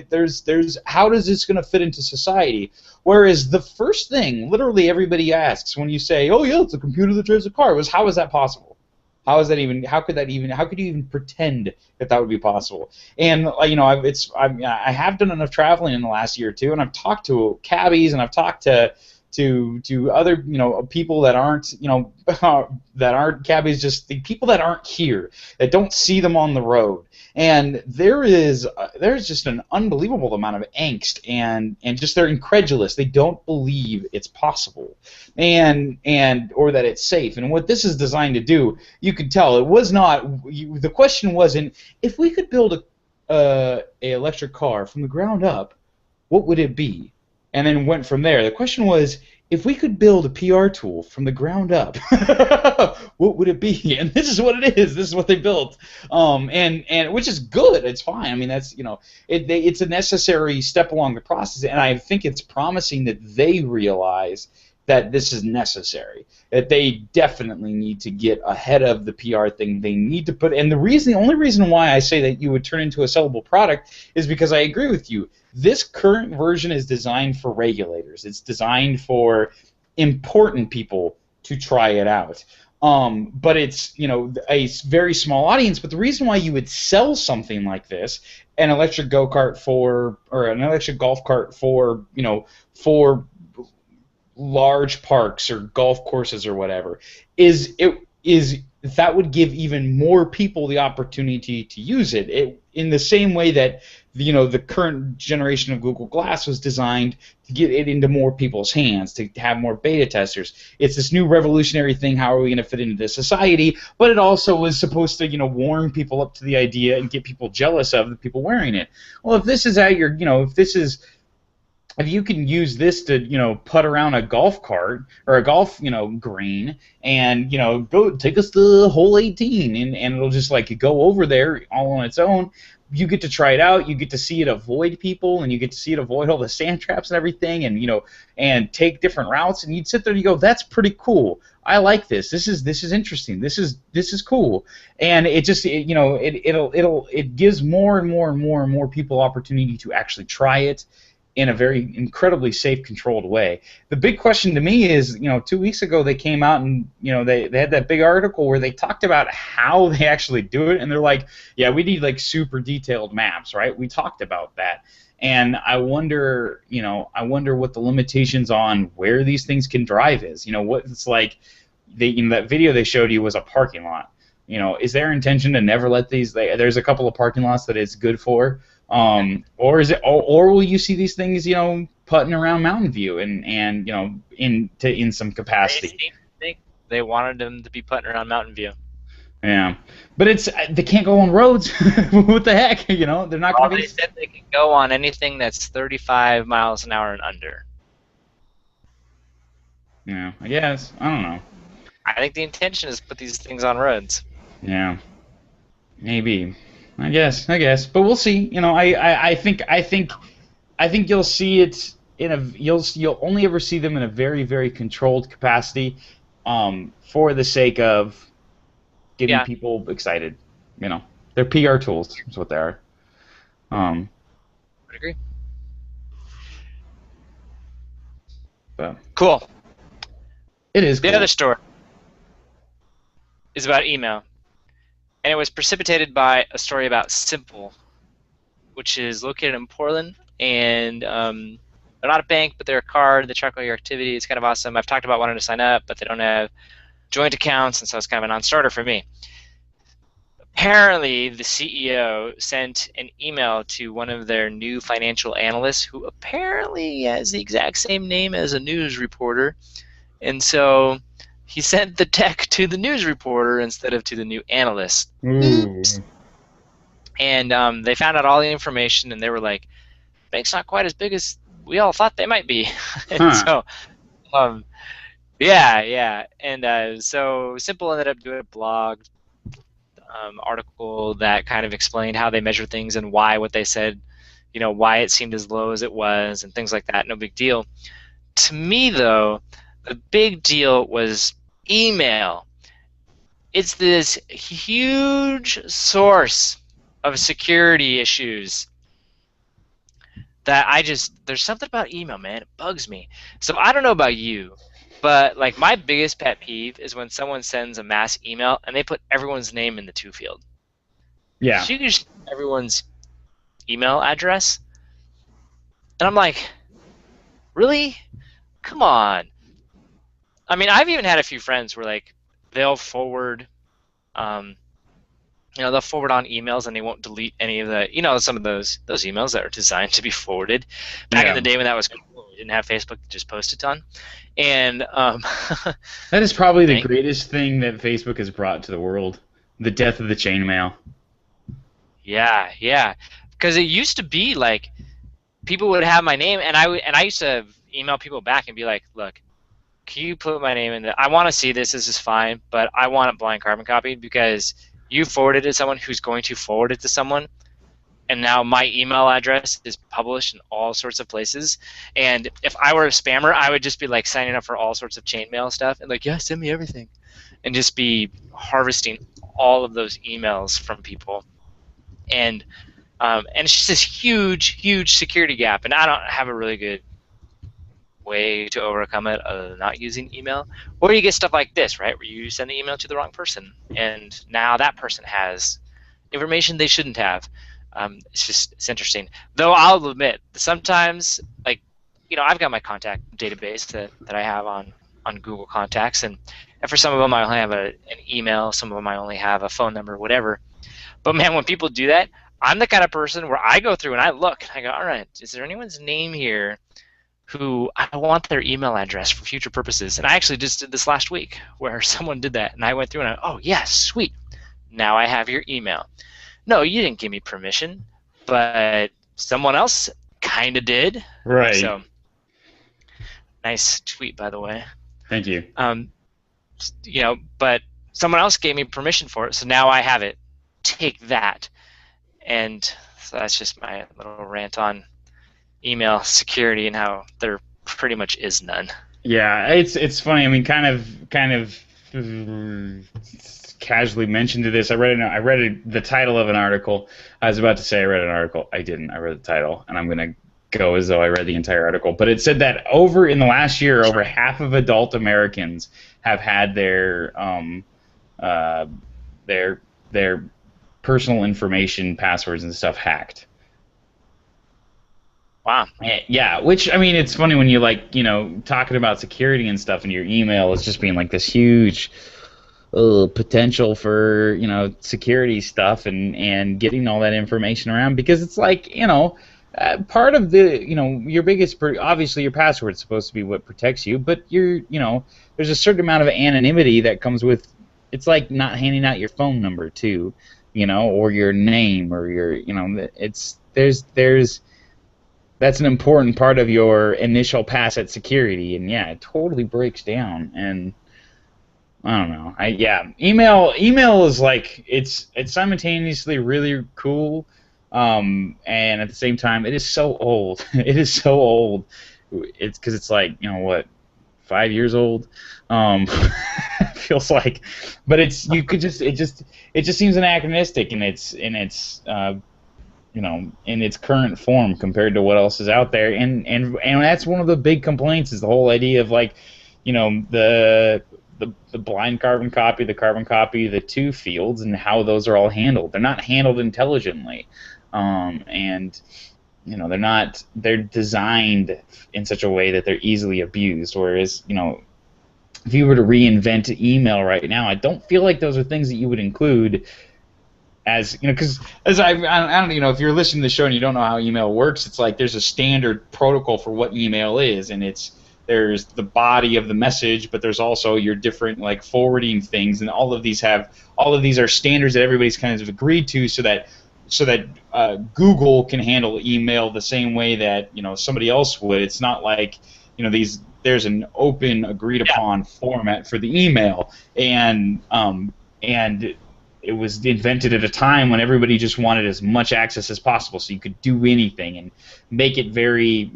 Speaker 2: there's how does this going to fit into society? Whereas the first thing literally everybody asks when you say, oh yeah, it's a computer that drives a car, was how is that possible? How could you even pretend that would be possible? And I have done enough traveling in the last year or two, and I've talked to cabbies, and I've talked to to other people that aren't that aren't cabbies, just the people that aren't here, that don't see them on the road. And there's just an unbelievable amount of angst, and just they're incredulous. They don't believe it's possible, and or that it's safe. And what this is designed to do, you could tell it was not. The question wasn't if we could build a electric car from the ground up, what would it be? And then went from there. The question was, if we could build a PR tool from the ground up, what would it be? And this is what it is. This is what they built, and which is good. It's fine. I mean, that's it's a necessary step along the process, and I think it's promising that they realize that this is necessary. That they definitely need to get ahead of the PR thing. They need to put, and the only reason why I say that you would turn into a sellable product is because I agree with you. This current version is designed for regulators. It's designed for important people to try it out. But it's a very small audience. But the reason why you would sell something like this, an electric go-kart or an electric golf cart for large parks or golf courses or whatever, is that would give even more people the opportunity to use it. In the same way that the current generation of Google Glass was designed to get it into more people's hands, to have more beta testers. It's this new revolutionary thing. How are we going to fit into this society? But it also was supposed to warm people up to the idea and get people jealous of the people wearing it. Well, if this is if you can use this to putt around a golf cart or a golf green, and go take us to hole 18, and it'll just go over there all on its own. You get to try it out. You get to see it avoid people, and you get to see it avoid all the sand traps and everything, and take different routes. And you'd sit there and you go, "That's pretty cool. I like this. This is interesting. This is cool." And it just it gives more and more and more and more people opportunity to actually try it in a very incredibly safe, controlled way. The big question to me is, 2 weeks ago they came out and they had that big article where they talked about how they actually do it, and they're like, yeah, we need super detailed maps, right? We talked about that, and I wonder what the limitations on where these things can drive is. What it's like. That video they showed you was a parking lot. Is their intention to never let these? There's a couple of parking lots that it's good for. Or is it, or will you see these things, putting around Mountain View and in some capacity?
Speaker 1: I think they wanted them to be putting around Mountain View.
Speaker 2: Yeah, but they can't go on roads. What the heck, they're not going to be.
Speaker 1: They said they can go on anything that's 35 miles an hour and under.
Speaker 2: Yeah, I guess. I don't know.
Speaker 1: I think the intention is to put these things on roads.
Speaker 2: Yeah, maybe. I guess, but we'll see. I think you'll see it you'll only ever see them in a very, very controlled capacity, for the sake of getting people excited. They're PR tools. That's what they are.
Speaker 1: I agree.
Speaker 2: But
Speaker 1: cool.
Speaker 2: It is.
Speaker 1: The
Speaker 2: cool.
Speaker 1: other story is about email. And it was precipitated by a story about Simple, which is located in Portland, and they're not a bank, but they're a card. They track all your activity. It's kind of awesome. I've talked about wanting to sign up, but they don't have joint accounts, and so it's kind of a non-starter for me. Apparently, the CEO sent an email to one of their new financial analysts, who apparently has the exact same name as a news reporter, and so he sent the tech to the news reporter instead of to the new analyst. Oops. And they found out all the information, and they were like, bank's not quite as big as we all thought they might be. And so, yeah. And so Simple ended up doing a blog article that kind of explained how they measure things and why what they said, why it seemed as low as it was and things like that. No big deal. To me, though, the big deal was email. It's this huge source of security issues that there's something about email, man. It bugs me. So I don't know about you, but my biggest pet peeve is when someone sends a mass email and they put everyone's name in the to field.
Speaker 2: Yeah.
Speaker 1: So you can just everyone's email address. And I'm like, really? come on. I mean, I've even had a few friends where like they'll forward, um, they'll forward on emails and they won't delete any of the, some of those emails that are designed to be forwarded. Back in
Speaker 2: Yeah.
Speaker 1: the day when that was cool, we didn't have Facebook to just post a ton. And
Speaker 2: That is probably the
Speaker 1: thank,
Speaker 2: greatest thing that Facebook has brought to the world. The death of the chainmail.
Speaker 1: yeah, yeah, because it used to be like people would have my name, and I used to email people back and be like, look, can you put my name in there? I want to see this. This is fine, but I want it blind carbon copied because you forwarded it to someone who's going to forward it to someone, and now my email address is published in all sorts of places. And if I were a spammer, I would just be like signing up for all sorts of chainmail stuff and like, yeah, send me everything, and just be harvesting all of those emails from people. And it's just this huge, huge security gap, and I don't have a really good way to overcome it other than not using email. Or you get stuff like this, right, where you send the email to the wrong person, and now that person has information they shouldn't have. It's interesting. Though I'll admit, sometimes, like, I've got my contact database that I have on Google Contacts, and for some of them I only have an email, some of them I only have a phone number, whatever. But man, when people do that, I'm the kind of person where I go through and I look and I go, all right, is there anyone's name here who I want their email address for future purposes? And I actually just did this last week where someone did that, and I went through and oh yes, sweet. Now I have your email. No, you didn't give me permission, but someone else kind of did.
Speaker 2: Right.
Speaker 1: So nice tweet, by the way.
Speaker 2: Thank you.
Speaker 1: But someone else gave me permission for it, so now I have it. Take that. And so that's just my little rant on email security and how there pretty much is none.
Speaker 2: Yeah, it's funny. I mean, kind of casually mentioned to this. I read the title of an article. I was about to say I read an article. I didn't. I read the title, and I'm gonna go as though I read the entire article. But it said that in the last year, over half of adult Americans have had their personal information, passwords, and stuff hacked.
Speaker 1: Wow.
Speaker 2: Yeah, which, I mean, it's funny when you talking about security and stuff, and your email is just being like this huge potential for security stuff and getting all that information around, because it's like part of the your biggest obviously your password is supposed to be what protects you, but there's a certain amount of anonymity that comes with. It's like not handing out your phone number too. Or your name, or your, there's that's an important part of your initial pass at security, and yeah, it totally breaks down. And I don't know, email is like it's simultaneously really cool, and at the same time, it is so old. It is so old. It's because it's like what, 5 years old. Feels like, but it just seems anachronistic in its in its current form compared to what else is out there, and that's one of the big complaints, is the whole idea of like the blind carbon copy, the carbon copy, the two fields, and how those are all handled. They're not handled intelligently, and they're designed in such a way that they're easily abused. Whereas if you were to reinvent email right now, I don't feel like those are things that you would include as, because I don't if you're listening to the show and you don't know how email works, it's like there's a standard protocol for what email is, and there's the body of the message, but there's also your different like forwarding things, and all of these are standards that everybody's kind of agreed to, so that Google can handle email the same way that somebody else would. It's not like there's an open, agreed upon format for the email, and it was invented at a time when everybody just wanted as much access as possible, so you could do anything and make it very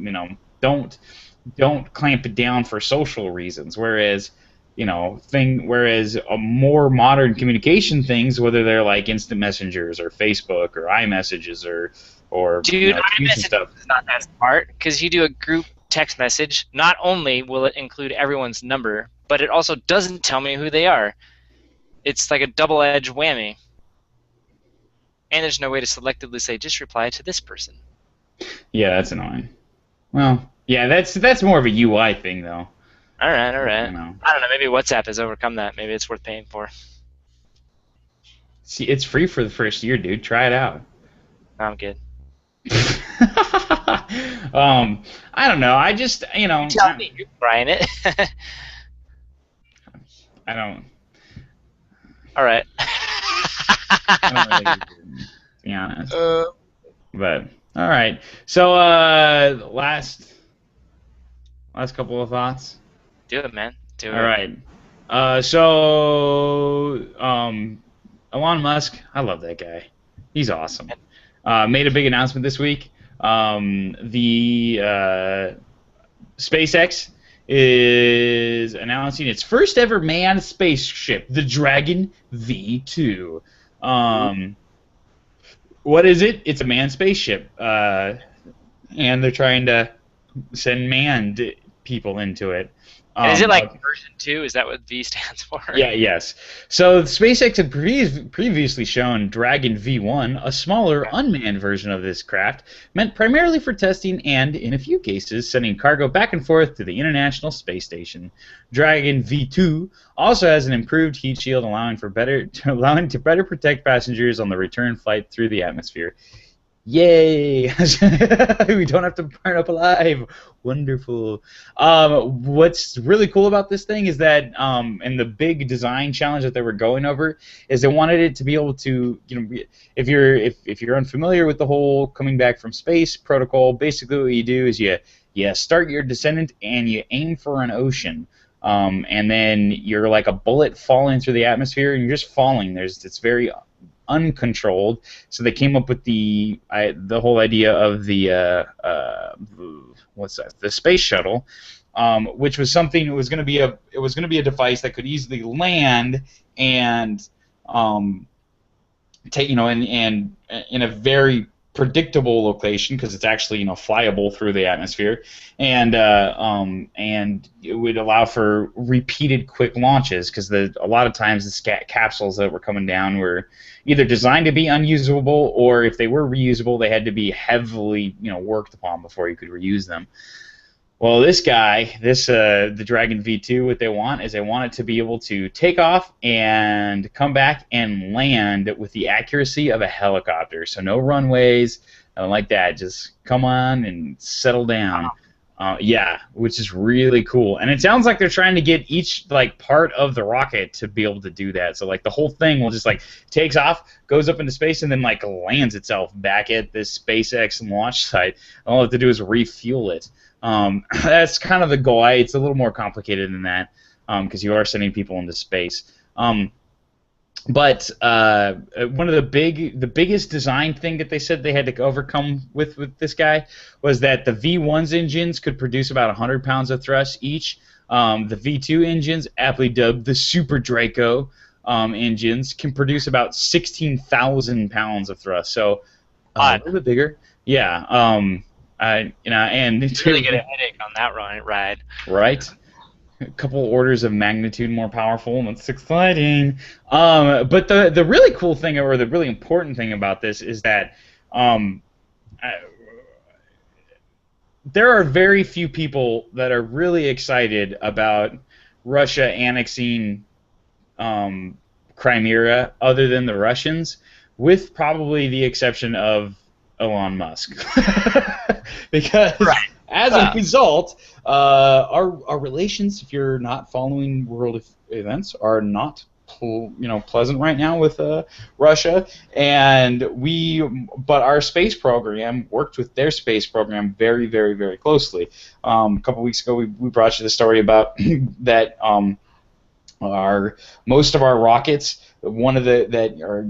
Speaker 2: don't clamp it down for social reasons. Whereas more modern communication things, whether they're like instant messengers or Facebook or iMessages or
Speaker 1: dude,
Speaker 2: iMessage
Speaker 1: stuff is not that smart, because you do a group text message, not only will it include everyone's number, but it also doesn't tell me who they are. It's like a double-edged whammy. And there's no way to selectively say, just reply to this person.
Speaker 2: Yeah, that's annoying. Well, Yeah, that's more of a UI thing though.
Speaker 1: All right, all
Speaker 2: You
Speaker 1: right.
Speaker 2: know.
Speaker 1: I don't know. Maybe WhatsApp has overcome that. Maybe it's worth paying for.
Speaker 2: See, it's free for the first year, dude. Try it out.
Speaker 1: No, I'm good.
Speaker 2: I don't know. I just,
Speaker 1: You tell me. You're trying it.
Speaker 2: I don't,
Speaker 1: All right.
Speaker 2: I don't really use it, to be honest.
Speaker 1: uh,
Speaker 2: But all right. So, last couple of thoughts.
Speaker 1: do it, man. Do
Speaker 2: All
Speaker 1: it.
Speaker 2: right. So, Elon Musk, I love that guy. He's awesome. Made a big announcement this week. The SpaceX is announcing its first ever manned spaceship, the Dragon V2. Um, what is it? It's a manned spaceship, and they're trying to send manned people into it.
Speaker 1: And is it
Speaker 2: Uh,
Speaker 1: like version 2? Is that what V stands for?
Speaker 2: Yeah, yes. So SpaceX had previously shown Dragon V1, a smaller, unmanned version of this craft, meant primarily for testing and, in a few cases, sending cargo back and forth to the International Space Station. Dragon V2 also has an improved heat shield, allowing to better protect passengers on the return flight through the atmosphere. Yay! We don't have to burn up alive. Wonderful. What's really cool about this thing is that, and the big design challenge that they were going over is they wanted it to be able to, if you're unfamiliar with the whole coming back from space protocol, basically what you do is you start your descendant and you aim for an ocean. And then you're like a bullet falling through the atmosphere, and you're just falling. It's very uncontrolled. So they came up with the whole idea of the what's that? The space shuttle, which was something. It was going to be a device that could easily land and take and in a very predictable location because it's actually flyable through the atmosphere, and it would allow for repeated quick launches because a lot of times the capsules that were coming down were either designed to be unusable, or if they were reusable, they had to be heavily worked upon before you could reuse them. Well, the Dragon V2, what they want is they want it to be able to take off and come back and land with the accuracy of a helicopter. So no runways, nothing like that. Just come on and settle down. Yeah, which is really cool. And it sounds like they're trying to get each part of the rocket to be able to do that. So the whole thing will just takes off, goes up into space, and then lands itself back at this SpaceX launch site. All they have to do is refuel it. That's kind of the goal. It's a little more complicated than that because you are sending people into space. But one of the biggest design thing that they said they had to overcome with this guy was that the V1's engines could produce about 100 pounds of thrust each. The V2 engines, aptly dubbed the Super Draco engines, can produce about 16,000 pounds of thrust. So a little bit bigger. Yeah. And
Speaker 1: really get a headache on that ride.
Speaker 2: Right. A couple orders of magnitude more powerful, and that's exciting. But the really cool thing, or the really important thing about this, is that there are very few people that are really excited about Russia annexing Crimea, other than the Russians, with probably the exception of Elon Musk, because as a result, our relations, if you're not following world events, are not pleasant right now with Russia, but our space program worked with their space program very, very, very closely. A couple weeks ago, we brought you the story about that. Most of our rockets, one of that are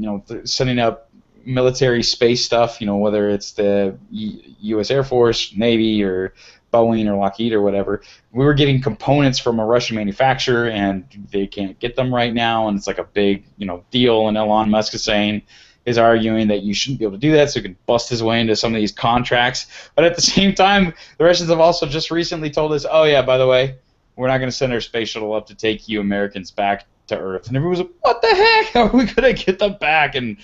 Speaker 2: setting up military space stuff, whether it's the U.S. Air Force, Navy, or Boeing or Lockheed or whatever, we were getting components from a Russian manufacturer, and they can't get them right now, and it's like a big deal. And Elon Musk is arguing that you shouldn't be able to do that, so he can bust his way into some of these contracts. But at the same time, the Russians have also just recently told us, oh yeah, by the way, we're not going to send our space shuttle up to take you Americans back to Earth. And everyone was like, what the heck? How are we going to get them back? And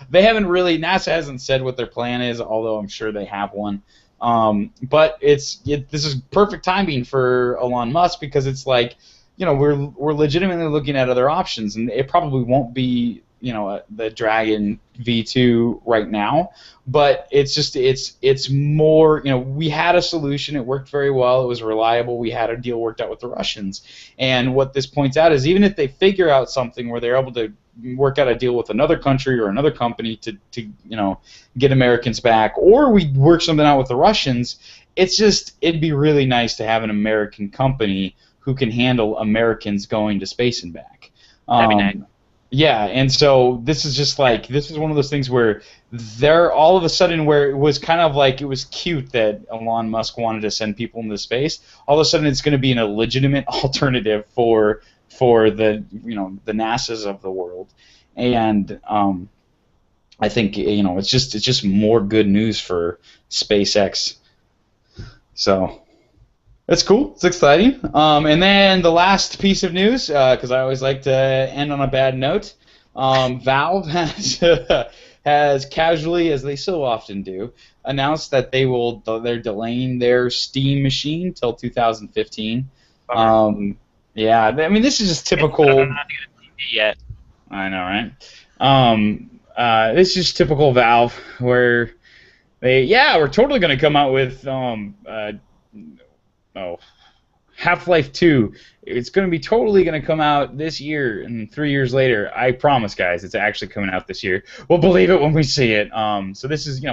Speaker 2: they haven't really, NASA hasn't said what their plan is, although I'm sure they have one. But this is perfect timing for Elon Musk because it's like, we're legitimately looking at other options, and it probably won't be, the Dragon V2 right now, but it's more, we had a solution. It worked very well. It was reliable. We had a deal worked out with the Russians, and what this points out is even if they figure out something where they're able to work out a deal with another country or another company to get Americans back, or we work something out with the Russians, it'd be really nice to have an American company who can handle Americans going to space and back.
Speaker 1: That'd be nice.
Speaker 2: Yeah, and so this is just like, this is one of those things where they're all of a sudden, where it was kind of like, it was cute that Elon Musk wanted to send people into space, all of a sudden it's going to be a legitimate alternative for the the NASAs of the world. And I think it's just more good news for SpaceX. So that's cool. It's exciting. And then the last piece of news, because I always like to end on a bad note, Valve has casually, as they so often do, announced that they're delaying their Steam machine till 2015. Yeah, I mean, this is just typical.
Speaker 1: I'm not going to TV yet.
Speaker 2: I know, right? This is just typical Valve, where we're totally going to come out with Half-Life 2. It's going to be totally going to come out this year, and 3 years later, I promise, guys, it's actually coming out this year. We'll believe it when we see it. So this is,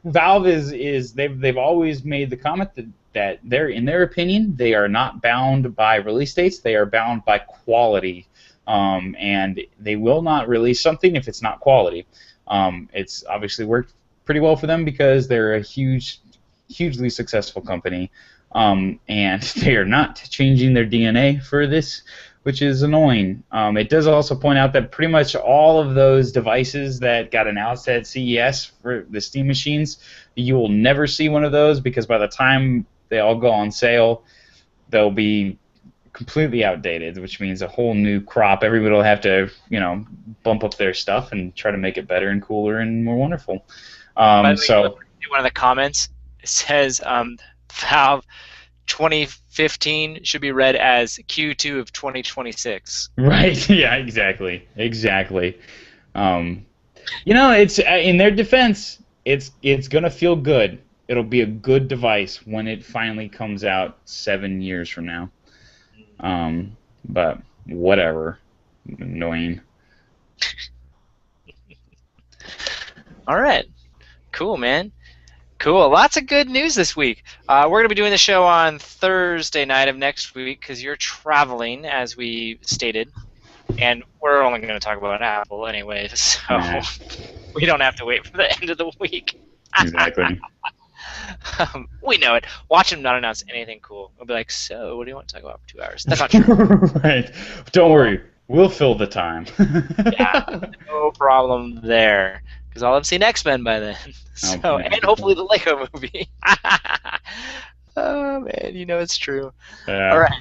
Speaker 2: Valve is they've always made the comment that they're, in their opinion, they are not bound by release dates. They are bound by quality, and they will not release something if it's not quality. It's obviously worked pretty well for them because they're a hugely successful company. And they are not changing their DNA for this, which is annoying. It does also point out that pretty much all of those devices that got announced at CES for the Steam machines, you will never see one of those, because by the time they all go on sale, they'll be completely outdated, which means a whole new crop. Everybody will have to, bump up their stuff and try to make it better and cooler and more wonderful.
Speaker 1: By the way, one of the comments says Valve 2015 should be read as Q2 of 2026.
Speaker 2: Right. Yeah. Exactly. It's in their defense, it's gonna feel good. It'll be a good device when it finally comes out 7 years from now. But whatever. Annoying.
Speaker 1: All right. Cool, man. Cool. Lots of good news this week. We're going to be doing the show on Thursday night of next week because you're traveling, as we stated. And we're only going to talk about Apple anyway, so we don't have to wait for the end of the week.
Speaker 2: Exactly.
Speaker 1: We know it. Watch him not announce anything cool. We'll be like, so what do you want to talk about for 2 hours? That's not true.
Speaker 2: Right. Don't worry. We'll fill the time.
Speaker 1: Yeah, no problem there. Because I'll have seen X-Men by then. So, and hopefully the Lego movie. Oh, man, it's true.
Speaker 2: Yeah.
Speaker 1: All right.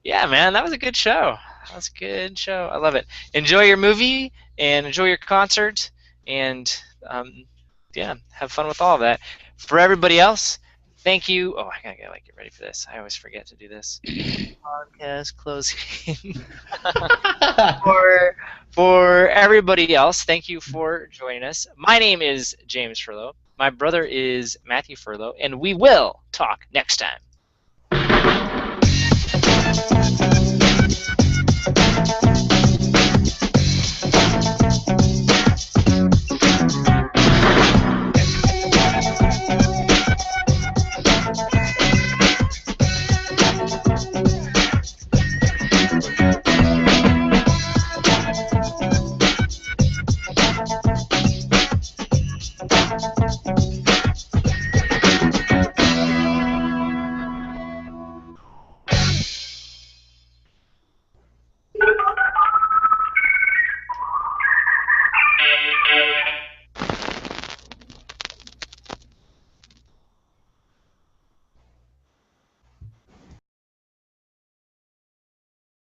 Speaker 1: Yeah, man, that was a good show. That was a good show. I love it. Enjoy your movie and enjoy your concert. And, have fun with all of that. For everybody else, thank you. Oh, I gotta get ready for this. I always forget to do this. Podcast closing. For everybody else, thank you for joining us. My name is James Furlo. My brother is Matthew Furlo, and we will talk next time.